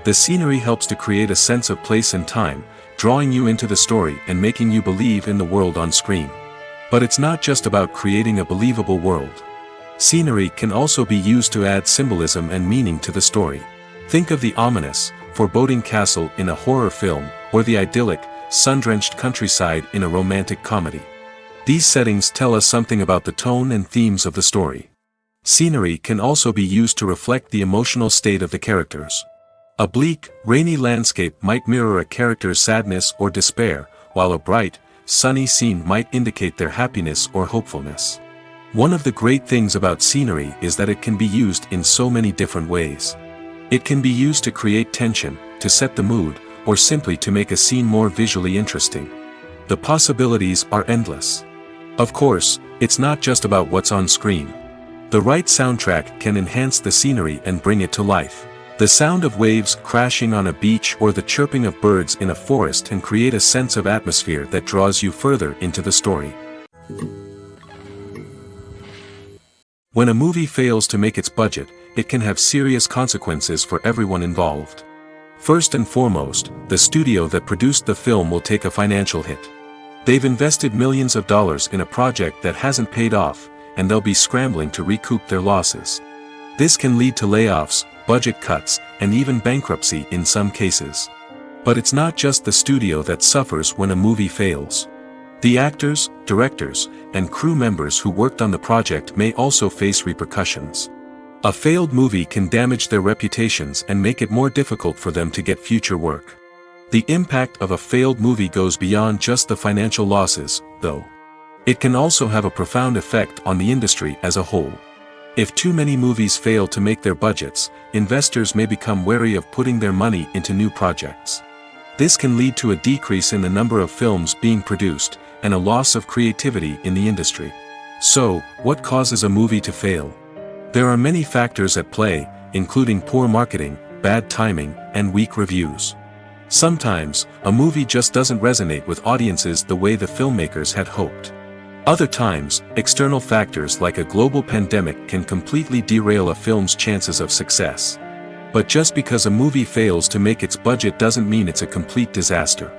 The scenery helps to create a sense of place and time, drawing you into the story and making you believe in the world on screen. But it's not just about creating a believable world. Scenery can also be used to add symbolism and meaning to the story. Think of the ominous, foreboding castle in a horror film, or the idyllic, sun-drenched countryside in a romantic comedy. These settings tell us something about the tone and themes of the story. Scenery can also be used to reflect the emotional state of the characters. A bleak, rainy landscape might mirror a character's sadness or despair, while a bright, sunny scene might indicate their happiness or hopefulness. One of the great things about scenery is that it can be used in so many different ways. It can be used to create tension, to set the mood, or simply to make a scene more visually interesting. The possibilities are endless. Of course, it's not just about what's on screen. The right soundtrack can enhance the scenery and bring it to life. The sound of waves crashing on a beach or the chirping of birds in a forest can create a sense of atmosphere that draws you further into the story. When a movie fails to make its budget, it can have serious consequences for everyone involved. First and foremost, the studio that produced the film will take a financial hit. They've invested millions of dollars in a project that hasn't paid off, and they'll be scrambling to recoup their losses. This can lead to layoffs, budget cuts, and even bankruptcy in some cases. But it's not just the studio that suffers when a movie fails. The actors, directors, and crew members who worked on the project may also face repercussions. A failed movie can damage their reputations and make it more difficult for them to get future work. The impact of a failed movie goes beyond just the financial losses, though. It can also have a profound effect on the industry as a whole. If too many movies fail to make their budgets, investors may become wary of putting their money into new projects. This can lead to a decrease in the number of films being produced, and a loss of creativity in the industry. So, what causes a movie to fail? There are many factors at play, including poor marketing, bad timing, and weak reviews. Sometimes, a movie just doesn't resonate with audiences the way the filmmakers had hoped. Other times, external factors like a global pandemic can completely derail a film's chances of success. But just because a movie fails to make its budget doesn't mean it's a complete disaster.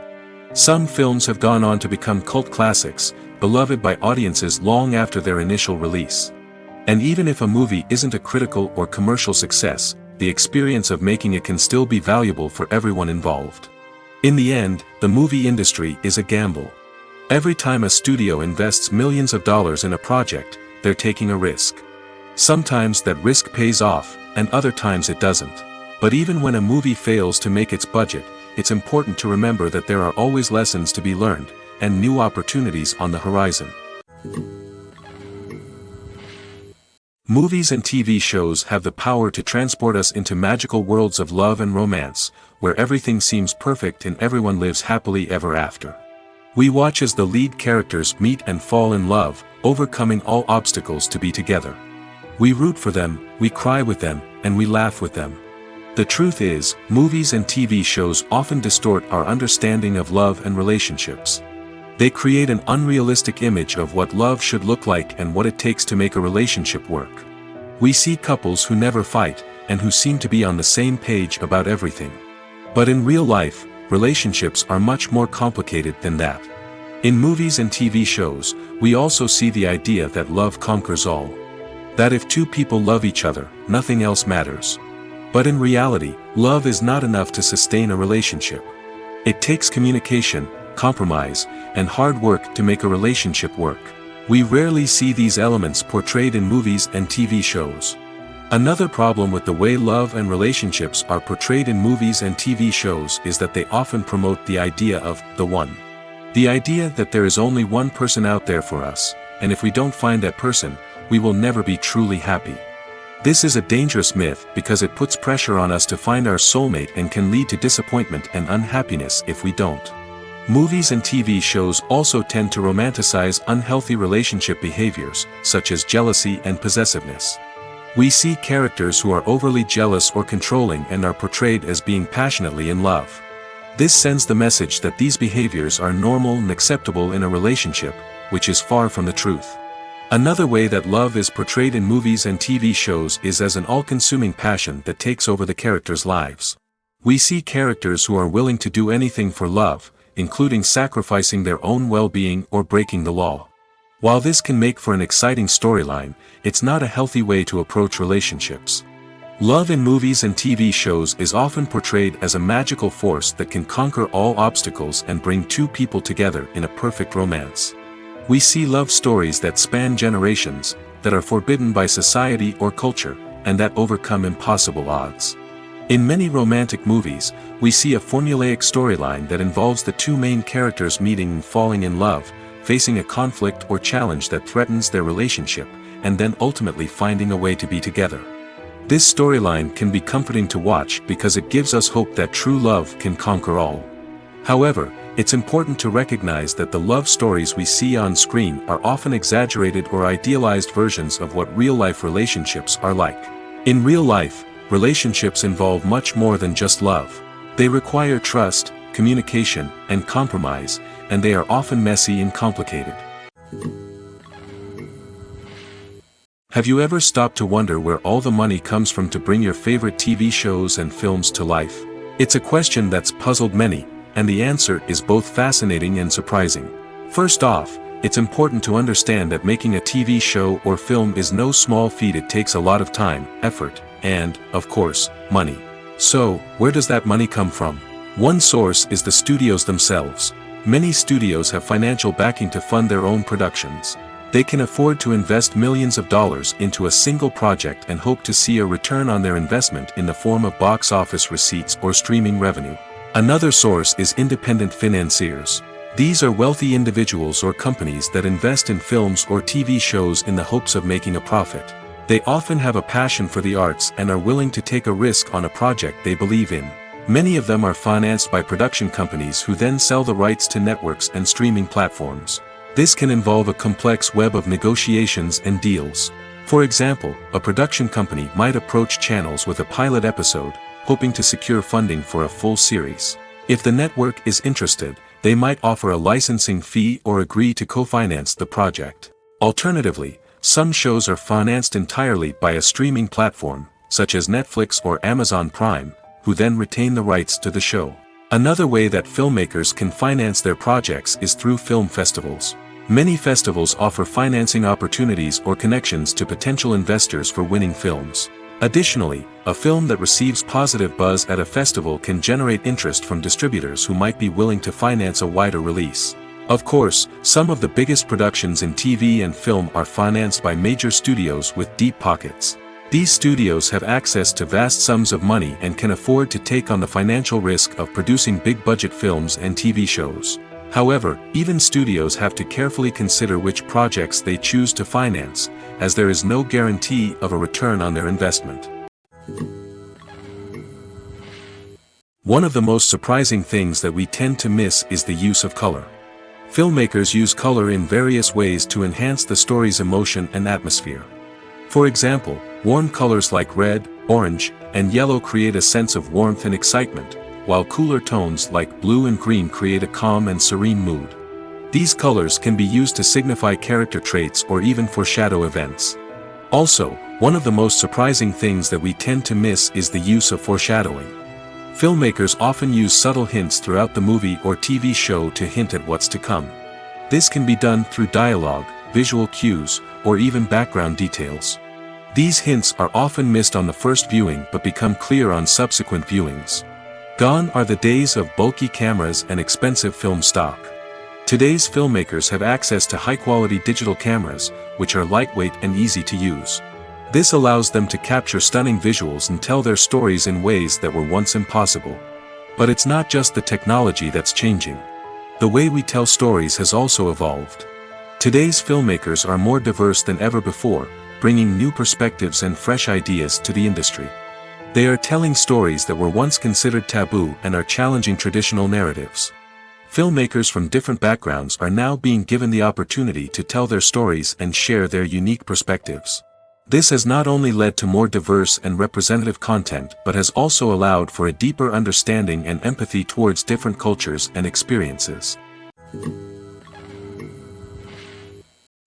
Some films have gone on to become cult classics, beloved by audiences long after their initial release. And even if a movie isn't a critical or commercial success, the experience of making it can still be valuable for everyone involved. In the end, the movie industry is a gamble. Every time a studio invests millions of dollars in a project, they're taking a risk. Sometimes that risk pays off, and other times it doesn't. But even when a movie fails to make its budget, it's important to remember that there are always lessons to be learned, and new opportunities on the horizon. Movies and TV shows have the power to transport us into magical worlds of love and romance, where everything seems perfect and everyone lives happily ever after. We watch as the lead characters meet and fall in love, overcoming all obstacles to be together. We root for them, we cry with them, and we laugh with them. The truth is, movies and TV shows often distort our understanding of love and relationships. They create an unrealistic image of what love should look like and what it takes to make a relationship work. We see couples who never fight, and who seem to be on the same page about everything. But in real life, relationships are much more complicated than that. In movies and TV shows, we also see the idea that love conquers all. That if two people love each other, nothing else matters. But in reality, love is not enough to sustain a relationship. It takes communication, compromise, and hard work to make a relationship work. We rarely see these elements portrayed in movies and TV shows. Another problem with the way love and relationships are portrayed in movies and TV shows is that they often promote the idea of the one. The idea that there is only one person out there for us, and if we don't find that person, we will never be truly happy. This is a dangerous myth because it puts pressure on us to find our soulmate and can lead to disappointment and unhappiness if we don't. Movies and TV shows also tend to romanticize unhealthy relationship behaviors, such as jealousy and possessiveness. We see characters who are overly jealous or controlling and are portrayed as being passionately in love. This sends the message that these behaviors are normal and acceptable in a relationship, which is far from the truth. Another way that love is portrayed in movies and TV shows is as an all-consuming passion that takes over the characters' lives. We see characters who are willing to do anything for love, including sacrificing their own well-being or breaking the law. While this can make for an exciting storyline, it's not a healthy way to approach relationships. Love in movies and TV shows is often portrayed as a magical force that can conquer all obstacles and bring two people together in a perfect romance. We see love stories that span generations, that are forbidden by society or culture, and that overcome impossible odds. In many romantic movies, we see a formulaic storyline that involves the two main characters meeting and falling in love, facing a conflict or challenge that threatens their relationship, and then ultimately finding a way to be together. This storyline can be comforting to watch because it gives us hope that true love can conquer all. However, it's important to recognize that the love stories we see on screen are often exaggerated or idealized versions of what real-life relationships are like. In real life, relationships involve much more than just love. They require trust, communication, and compromise, and they are often messy and complicated. Have you ever stopped to wonder where all the money comes from to bring your favorite TV shows and films to life? It's a question that's puzzled many, and the answer is both fascinating and surprising. First off, it's important to understand that making a TV show or film is no small feat. It takes a lot of time, effort, and, of course, money. So, where does that money come from? One source is the studios themselves. Many studios have financial backing to fund their own productions. They can afford to invest millions of dollars into a single project and hope to see a return on their investment in the form of box office receipts or streaming revenue. Another source is independent financiers. These are wealthy individuals or companies that invest in films or TV shows in the hopes of making a profit. They often have a passion for the arts and are willing to take a risk on a project they believe in. Many of them are financed by production companies who then sell the rights to networks and streaming platforms. This can involve a complex web of negotiations and deals. For example, a production company might approach channels with a pilot episode, hoping to secure funding for a full series. If the network is interested, they might offer a licensing fee or agree to co-finance the project. Alternatively, some shows are financed entirely by a streaming platform, such as Netflix or Amazon Prime, who then retain the rights to the show. Another way that filmmakers can finance their projects is through film festivals. Many festivals offer financing opportunities or connections to potential investors for winning films. Additionally, a film that receives positive buzz at a festival can generate interest from distributors who might be willing to finance a wider release. Of course, some of the biggest productions in TV and film are financed by major studios with deep pockets. These studios have access to vast sums of money and can afford to take on the financial risk of producing big-budget films and TV shows. However, even studios have to carefully consider which projects they choose to finance, as there is no guarantee of a return on their investment. One of the most surprising things that we tend to miss is the use of color. Filmmakers use color in various ways to enhance the story's emotion and atmosphere. For example, warm colors like red, orange, and yellow create a sense of warmth and excitement, while cooler tones like blue and green create a calm and serene mood. These colors can be used to signify character traits or even foreshadow events. Also, one of the most surprising things that we tend to miss is the use of foreshadowing. Filmmakers often use subtle hints throughout the movie or TV show to hint at what's to come. This can be done through dialogue, visual cues, or even background details. These hints are often missed on the first viewing but become clear on subsequent viewings. Gone are the days of bulky cameras and expensive film stock. Today's filmmakers have access to high-quality digital cameras, which are lightweight and easy to use. This allows them to capture stunning visuals and tell their stories in ways that were once impossible. But it's not just the technology that's changing. The way we tell stories has also evolved. Today's filmmakers are more diverse than ever before, bringing new perspectives and fresh ideas to the industry. They are telling stories that were once considered taboo and are challenging traditional narratives. Filmmakers from different backgrounds are now being given the opportunity to tell their stories and share their unique perspectives. This has not only led to more diverse and representative content but has also allowed for a deeper understanding and empathy towards different cultures and experiences.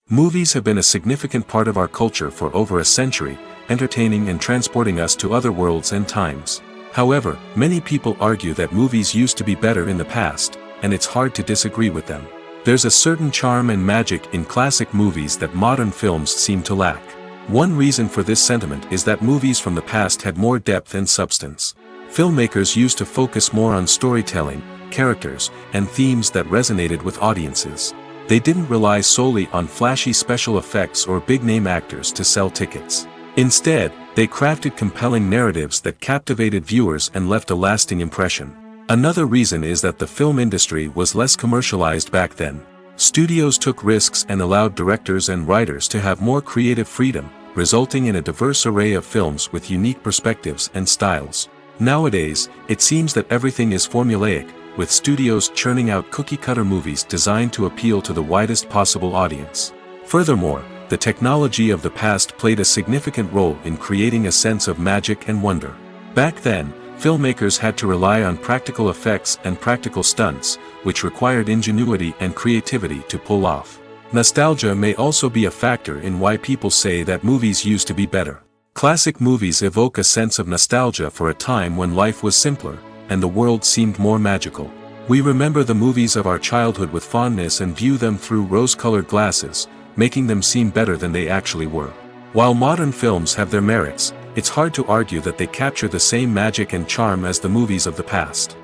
Movies have been a significant part of our culture for over a century, entertaining and transporting us to other worlds and times. However, many people argue that movies used to be better in the past, and it's hard to disagree with them. There's a certain charm and magic in classic movies that modern films seem to lack. One reason for this sentiment is that movies from the past had more depth and substance. Filmmakers used to focus more on storytelling, characters, and themes that resonated with audiences. They didn't rely solely on flashy special effects or big-name actors to sell tickets. Instead, they crafted compelling narratives that captivated viewers and left a lasting impression. Another reason is that the film industry was less commercialized back then. Studios took risks and allowed directors and writers to have more creative freedom, resulting in a diverse array of films with unique perspectives and styles. Nowadays, it seems that everything is formulaic, with studios churning out cookie-cutter movies designed to appeal to the widest possible audience. Furthermore, the technology of the past played a significant role in creating a sense of magic and wonder. Back then, filmmakers had to rely on practical effects and practical stunts, which required ingenuity and creativity to pull off. Nostalgia may also be a factor in why people say that movies used to be better. Classic movies evoke a sense of nostalgia for a time when life was simpler, and the world seemed more magical. We remember the movies of our childhood with fondness and view them through rose-colored glasses, making them seem better than they actually were. While modern films have their merits, it's hard to argue that they capture the same magic and charm as the movies of the past.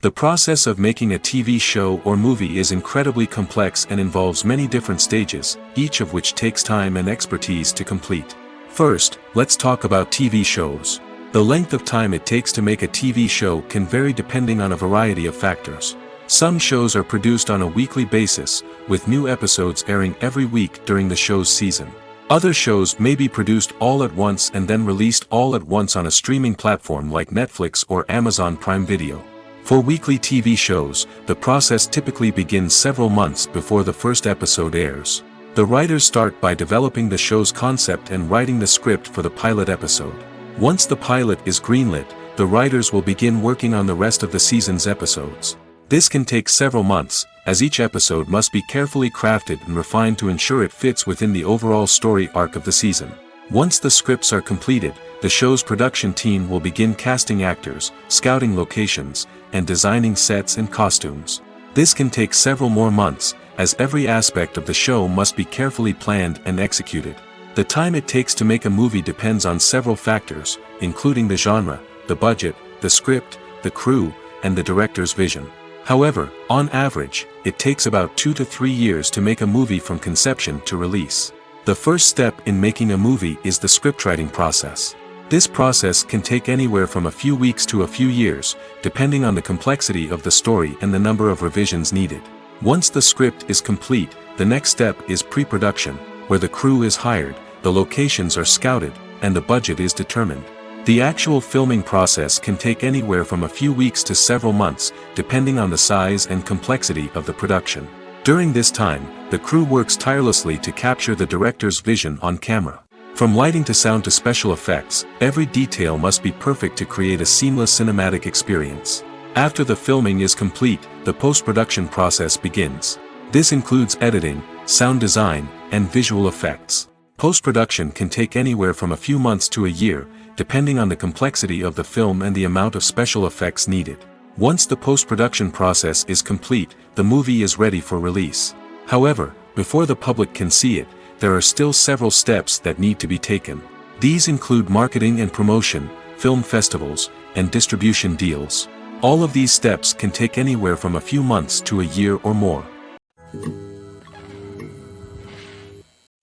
The process of making a TV show or movie is incredibly complex and involves many different stages, each of which takes time and expertise to complete. First, let's talk about TV shows. The length of time it takes to make a TV show can vary depending on a variety of factors. Some shows are produced on a weekly basis, with new episodes airing every week during the show's season. Other shows may be produced all at once and then released all at once on a streaming platform like Netflix or Amazon Prime Video. For weekly TV shows, the process typically begins several months before the first episode airs. The writers start by developing the show's concept and writing the script for the pilot episode. Once the pilot is greenlit, the writers will begin working on the rest of the season's episodes. This can take several months, as each episode must be carefully crafted and refined to ensure it fits within the overall story arc of the season. Once the scripts are completed, the show's production team will begin casting actors, scouting locations, and designing sets and costumes. This can take several more months, as every aspect of the show must be carefully planned and executed. The time it takes to make a movie depends on several factors, including the genre, the budget, the script, the crew, and the director's vision. However, on average, it takes about 2 to 3 years to make a movie from conception to release. The first step in making a movie is the scriptwriting process. This process can take anywhere from a few weeks to a few years, depending on the complexity of the story and the number of revisions needed. Once the script is complete, the next step is pre-production, where the crew is hired, the locations are scouted, and the budget is determined. The actual filming process can take anywhere from a few weeks to several months, depending on the size and complexity of the production. During this time, the crew works tirelessly to capture the director's vision on camera. From lighting to sound to special effects, every detail must be perfect to create a seamless cinematic experience. After the filming is complete, the post-production process begins. This includes editing, sound design, and visual effects. Post-production can take anywhere from a few months to a year, depending on the complexity of the film and the amount of special effects needed. Once the post-production process is complete, the movie is ready for release. However, before the public can see it, there are still several steps that need to be taken. These include marketing and promotion, film festivals, and distribution deals. All of these steps can take anywhere from a few months to a year or more.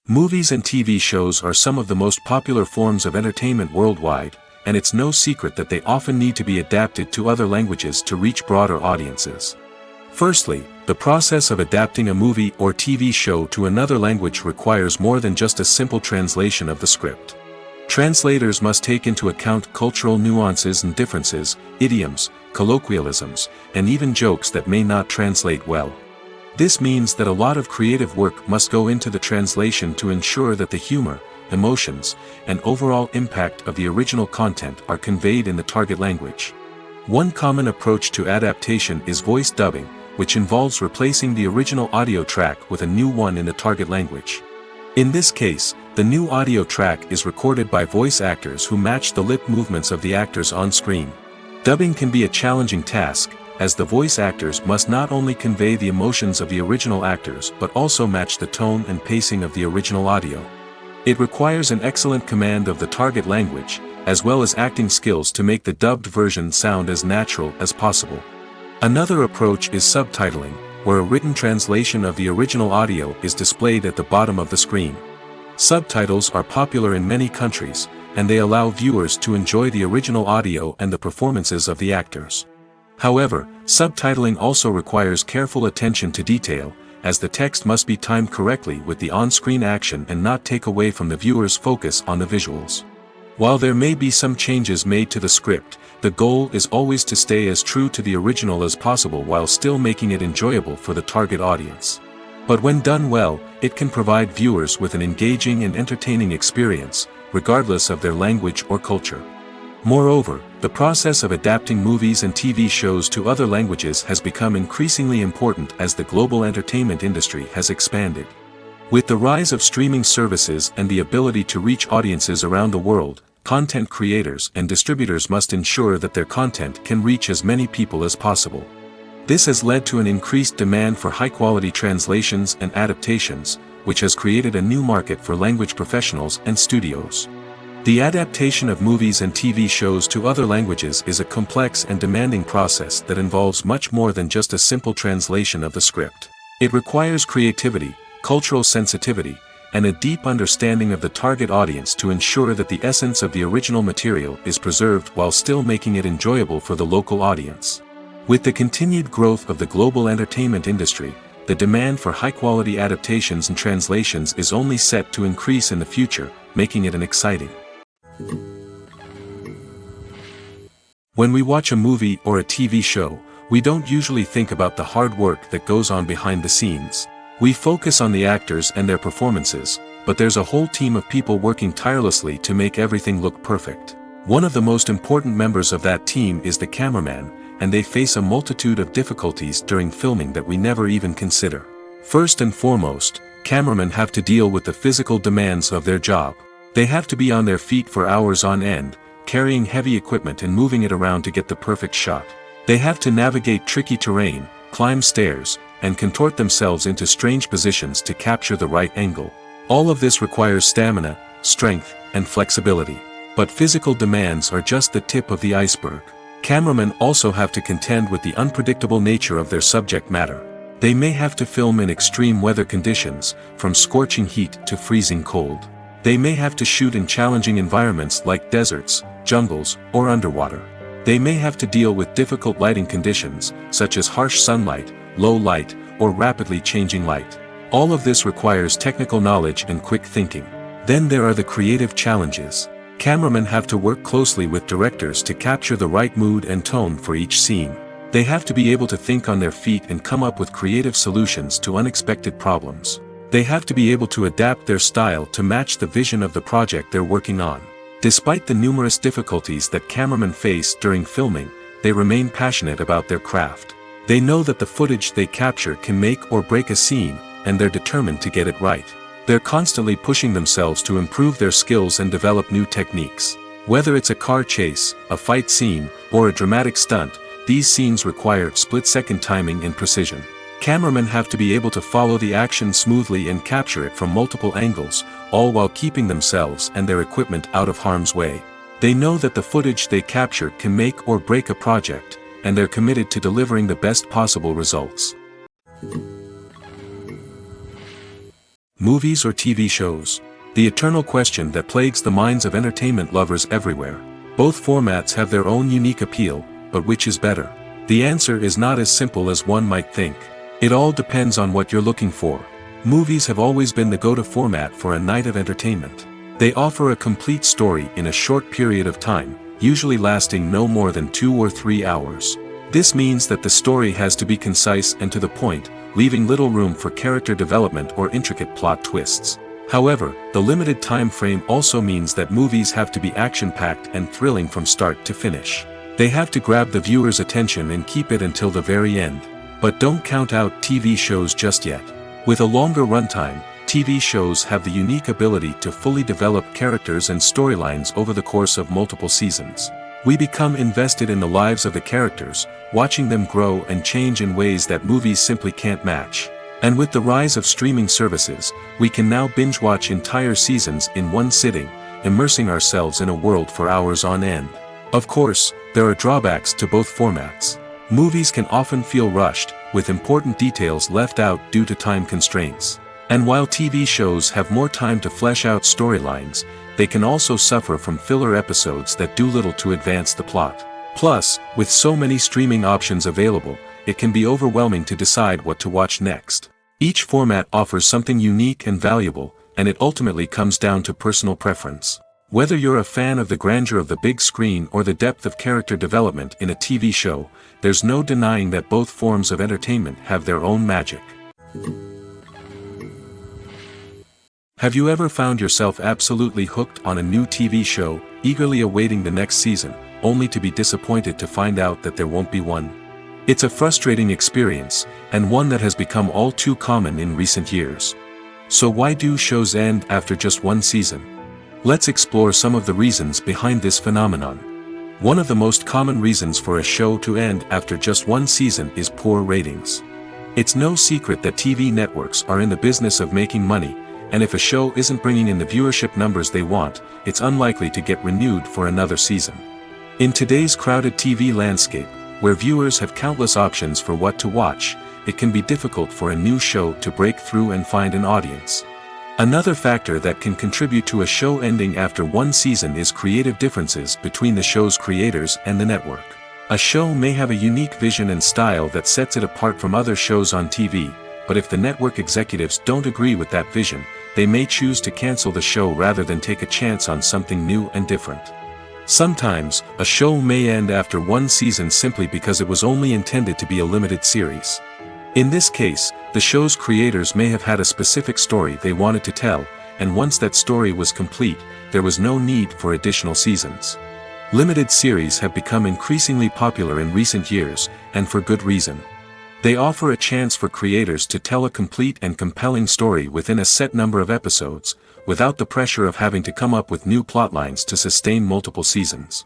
Movies and TV shows are some of the most popular forms of entertainment worldwide, and it's no secret that they often need to be adapted to other languages to reach broader audiences. Firstly, the process of adapting a movie or TV show to another language requires more than just a simple translation of the script. Translators must take into account cultural nuances and differences, idioms, colloquialisms, and even jokes that may not translate well. This means that a lot of creative work must go into the translation to ensure that the humor, emotions, and overall impact of the original content are conveyed in the target language. One common approach to adaptation is voice dubbing, which involves replacing the original audio track with a new one in the target language. In this case, the new audio track is recorded by voice actors who match the lip movements of the actors on screen. Dubbing can be a challenging task, as the voice actors must not only convey the emotions of the original actors but also match the tone and pacing of the original audio. It requires an excellent command of the target language, as well as acting skills to make the dubbed version sound as natural as possible. Another approach is subtitling, where a written translation of the original audio is displayed at the bottom of the screen. Subtitles are popular in many countries, and they allow viewers to enjoy the original audio and the performances of the actors. However, subtitling also requires careful attention to detail, as the text must be timed correctly with the on-screen action and not take away from the viewer's focus on the visuals. While there may be some changes made to the script, the goal is always to stay as true to the original as possible while still making it enjoyable for the target audience. But when done well, it can provide viewers with an engaging and entertaining experience, regardless of their language or culture. Moreover, the process of adapting movies and TV shows to other languages has become increasingly important as the global entertainment industry has expanded. With the rise of streaming services and the ability to reach audiences around the world, content creators and distributors must ensure that their content can reach as many people as possible. This has led to an increased demand for high-quality translations and adaptations, which has created a new market for language professionals and studios. The adaptation of movies and TV shows to other languages is a complex and demanding process that involves much more than just a simple translation of the script. It requires creativity, cultural sensitivity, and a deep understanding of the target audience to ensure that the essence of the original material is preserved while still making it enjoyable for the local audience. With the continued growth of the global entertainment industry, the demand for high-quality adaptations and translations is only set to increase in the future, making it an exciting. When we watch a movie or a TV show, We don't usually think about the hard work that goes on behind the scenes. We focus on the actors and their performances, but there's a whole team of people working tirelessly to make everything look perfect. One of the most important members of that team is the cameraman, and they face a multitude of difficulties during filming that we never even consider. First and foremost, cameramen have to deal with the physical demands of their job. They have to be on their feet for hours on end, carrying heavy equipment and moving it around to get the perfect shot. They have to navigate tricky terrain, climb stairs, and contort themselves into strange positions to capture the right angle. All of this requires stamina, strength, and flexibility. But physical demands are just the tip of the iceberg. Cameramen also have to contend with the unpredictable nature of their subject matter. They may have to film in extreme weather conditions, from scorching heat to freezing cold. They may have to shoot in challenging environments like deserts, jungles, or underwater. They may have to deal with difficult lighting conditions, such as harsh sunlight, low light, or rapidly changing light. All of this requires technical knowledge and quick thinking. Then there are the creative challenges. Cameramen have to work closely with directors to capture the right mood and tone for each scene. They have to be able to think on their feet and come up with creative solutions to unexpected problems. They have to be able to adapt their style to match the vision of the project they're working on. Despite the numerous difficulties that cameramen face during filming, they remain passionate about their craft. They know that the footage they capture can make or break a scene, and they're determined to get it right. They're constantly pushing themselves to improve their skills and develop new techniques. Whether it's a car chase, a fight scene, or a dramatic stunt, these scenes require split-second timing and precision. Cameramen have to be able to follow the action smoothly and capture it from multiple angles, all while keeping themselves and their equipment out of harm's way. They know that the footage they capture can make or break a project, and they're committed to delivering the best possible results. Movies or TV shows? The eternal question that plagues the minds of entertainment lovers everywhere. Both formats have their own unique appeal, but which is better? The answer is not as simple as one might think. It all depends on what you're looking for. Movies have always been the go-to format for a night of entertainment. They offer a complete story in a short period of time, usually lasting no more than 2 or 3 hours. This means that the story has to be concise and to the point, leaving little room for character development or intricate plot twists. However, the limited time frame also means that movies have to be action-packed and thrilling from start to finish. They have to grab the viewer's attention and keep it until the very end. But don't count out TV shows just yet. With a longer runtime, TV shows have the unique ability to fully develop characters and storylines over the course of multiple seasons. We become invested in the lives of the characters, watching them grow and change in ways that movies simply can't match. And with the rise of streaming services, we can now binge-watch entire seasons in one sitting, immersing ourselves in a world for hours on end. Of course, there are drawbacks to both formats. Movies can often feel rushed, with important details left out due to time constraints. And while TV shows have more time to flesh out storylines, they can also suffer from filler episodes that do little to advance the plot. Plus, with so many streaming options available, it can be overwhelming to decide what to watch next. Each format offers something unique and valuable, and it ultimately comes down to personal preference. Whether you're a fan of the grandeur of the big screen or the depth of character development in a TV show, there's no denying that both forms of entertainment have their own magic. Have you ever found yourself absolutely hooked on a new TV show, eagerly awaiting the next season, only to be disappointed to find out that there won't be one? It's a frustrating experience, and one that has become all too common in recent years. So why do shows end after just one season? Let's explore some of the reasons behind this phenomenon. One of the most common reasons for a show to end after just one season is poor ratings. It's no secret that TV networks are in the business of making money, and if a show isn't bringing in the viewership numbers they want, it's unlikely to get renewed for another season. In today's crowded TV landscape, where viewers have countless options for what to watch, it can be difficult for a new show to break through and find an audience. Another factor that can contribute to a show ending after one season is creative differences between the show's creators and the network. A show may have a unique vision and style that sets it apart from other shows on TV, but if the network executives don't agree with that vision, they may choose to cancel the show rather than take a chance on something new and different. Sometimes, a show may end after one season simply because it was only intended to be a limited series. In this case, the show's creators may have had a specific story they wanted to tell, and once that story was complete, there was no need for additional seasons. Limited series have become increasingly popular in recent years, and for good reason. They offer a chance for creators to tell a complete and compelling story within a set number of episodes, without the pressure of having to come up with new plotlines to sustain multiple seasons.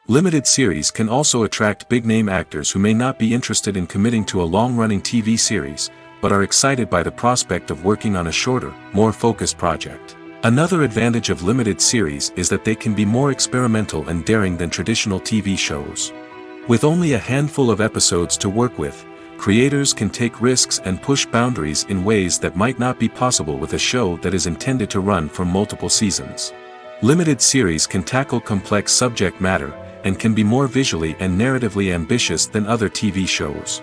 Limited series can also attract big-name actors who may not be interested in committing to a long-running TV series, but are excited by the prospect of working on a shorter, more focused project. Another advantage of limited series is that they can be more experimental and daring than traditional TV shows. With only a handful of episodes to work with, creators can take risks and push boundaries in ways that might not be possible with a show that is intended to run for multiple seasons. Limited series can tackle complex subject matter, and can be more visually and narratively ambitious than other TV shows.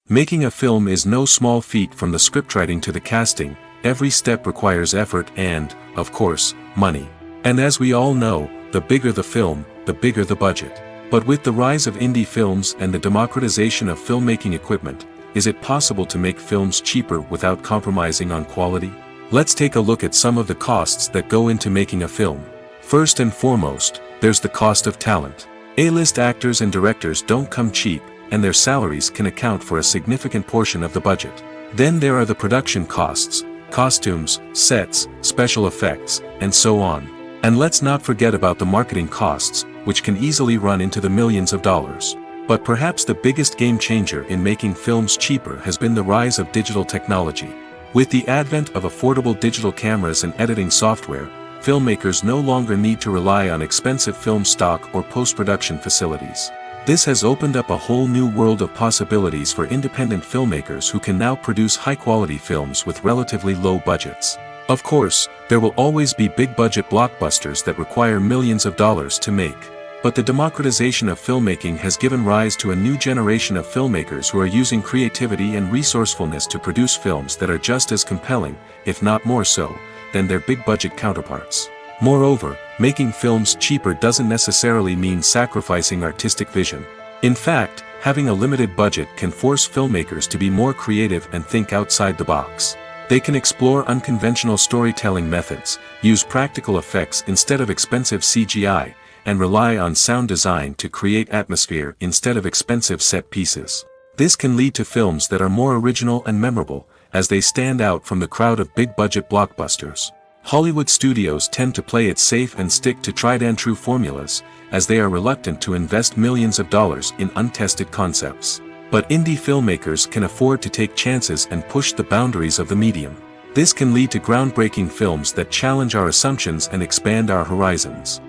Making a film is no small feat. From the scriptwriting to the casting, every step requires effort and, of course, money. And as we all know, the bigger the film, the bigger the budget. But with the rise of indie films and the democratization of filmmaking equipment, is it possible to make films cheaper without compromising on quality? Let's take a look at some of the costs that go into making a film. First and foremost, there's the cost of talent. A-list actors and directors don't come cheap, and their salaries can account for a significant portion of the budget. Then there are the production costs, costumes, sets, special effects, and so on. And let's not forget about the marketing costs, which can easily run into the millions of dollars. But perhaps the biggest game changer in making films cheaper has been the rise of digital technology. With the advent of affordable digital cameras and editing software, filmmakers no longer need to rely on expensive film stock or post-production facilities. This has opened up a whole new world of possibilities for independent filmmakers who can now produce high-quality films with relatively low budgets. Of course, there will always be big-budget blockbusters that require millions of dollars to make. But the democratization of filmmaking has given rise to a new generation of filmmakers who are using creativity and resourcefulness to produce films that are just as compelling, if not more so, than their big-budget counterparts. Moreover, making films cheaper doesn't necessarily mean sacrificing artistic vision. In fact, having a limited budget can force filmmakers to be more creative and think outside the box. They can explore unconventional storytelling methods, use practical effects instead of expensive CGI, and rely on sound design to create atmosphere instead of expensive set pieces. This can lead to films that are more original and memorable, as they stand out from the crowd of big-budget blockbusters. Hollywood studios tend to play it safe and stick to tried-and-true formulas, as they are reluctant to invest millions of dollars in untested concepts. But indie filmmakers can afford to take chances and push the boundaries of the medium. This can lead to groundbreaking films that challenge our assumptions and expand our horizons.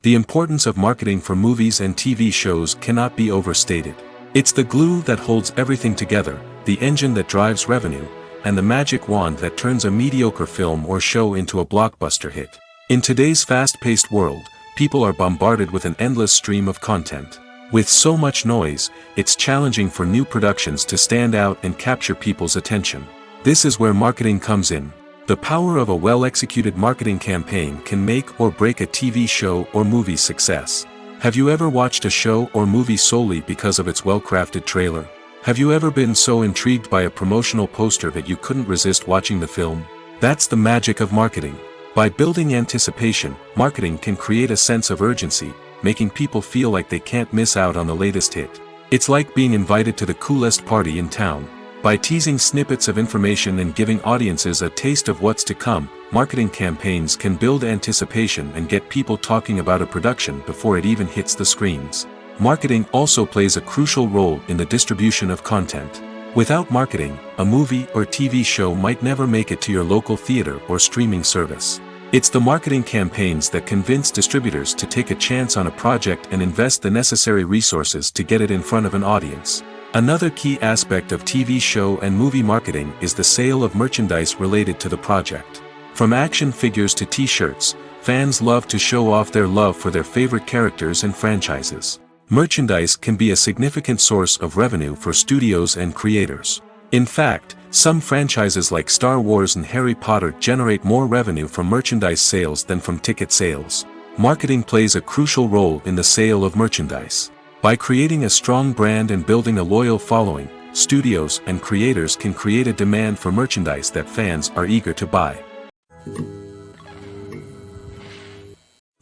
The importance of marketing for movies and TV shows cannot be overstated. It's the glue that holds everything together, the engine that drives revenue, and the magic wand that turns a mediocre film or show into a blockbuster hit. In today's fast-paced world, people are bombarded with an endless stream of content. With so much noise, it's challenging for new productions to stand out and capture people's attention. This is where marketing comes in. The power of a well-executed marketing campaign can make or break a TV show or movie's success. Have you ever watched a show or movie solely because of its well-crafted trailer? Have you ever been so intrigued by a promotional poster that you couldn't resist watching the film? That's the magic of marketing. By building anticipation, marketing can create a sense of urgency, making people feel like they can't miss out on the latest hit. It's like being invited to the coolest party in town. By teasing snippets of information and giving audiences a taste of what's to come, marketing campaigns can build anticipation and get people talking about a production before it even hits the screens. Marketing also plays a crucial role in the distribution of content. Without marketing, a movie or TV show might never make it to your local theater or streaming service. It's the marketing campaigns that convince distributors to take a chance on a project and invest the necessary resources to get it in front of an audience. Another key aspect of TV show and movie marketing is the sale of merchandise related to the project. From action figures to t-shirts, fans love to show off their love for their favorite characters and franchises. Merchandise can be a significant source of revenue for studios and creators. In fact, some franchises like Star Wars and Harry Potter generate more revenue from merchandise sales than from ticket sales. Marketing plays a crucial role in the sale of merchandise. By creating a strong brand and building a loyal following, studios and creators can create a demand for merchandise that fans are eager to buy.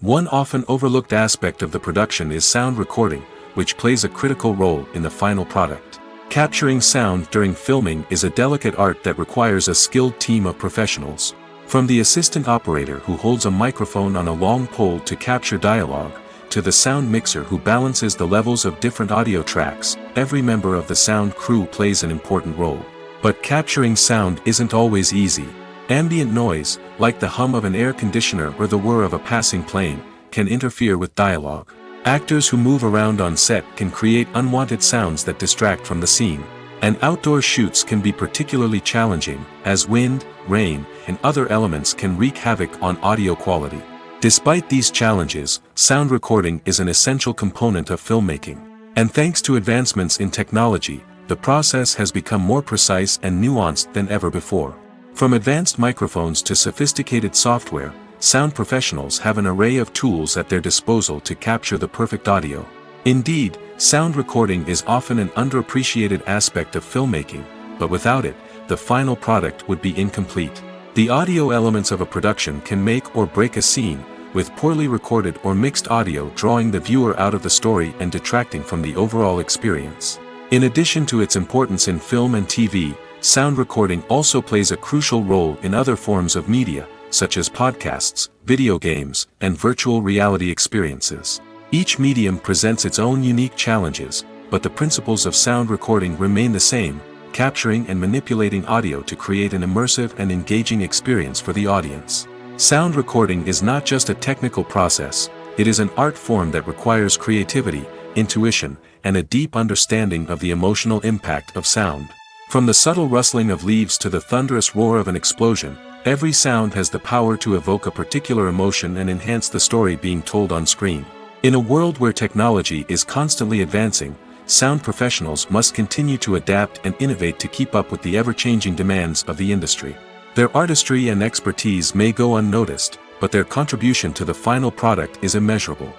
One often overlooked aspect of the production is sound recording, which plays a critical role in the final product. Capturing sound during filming is a delicate art that requires a skilled team of professionals. From the assistant operator who holds a microphone on a long pole to capture dialogue, to the sound mixer who balances the levels of different audio tracks, every member of the sound crew plays an important role. But capturing sound isn't always easy. Ambient noise, like the hum of an air conditioner or the whir of a passing plane, can interfere with dialogue. Actors who move around on set can create unwanted sounds that distract from the scene. And outdoor shoots can be particularly challenging, as wind, rain, and other elements can wreak havoc on audio quality. Despite these challenges, sound recording is an essential component of filmmaking. And thanks to advancements in technology, the process has become more precise and nuanced than ever before. From advanced microphones to sophisticated software, sound professionals have an array of tools at their disposal to capture the perfect audio. Indeed, sound recording is often an underappreciated aspect of filmmaking, but without it, the final product would be incomplete. The audio elements of a production can make or break a scene, with poorly recorded or mixed audio drawing the viewer out of the story and detracting from the overall experience. In addition to its importance in film and TV, sound recording also plays a crucial role in other forms of media, such as podcasts, video games, and virtual reality experiences. Each medium presents its own unique challenges, but the principles of sound recording remain the same, capturing and manipulating audio to create an immersive and engaging experience for the audience. Sound recording is not just a technical process, it is an art form that requires creativity, intuition, and a deep understanding of the emotional impact of sound. From the subtle rustling of leaves to the thunderous roar of an explosion, every sound has the power to evoke a particular emotion and enhance the story being told on screen. In a world where technology is constantly advancing, sound professionals must continue to adapt and innovate to keep up with the ever-changing demands of the industry. Their artistry and expertise may go unnoticed, but their contribution to the final product is immeasurable.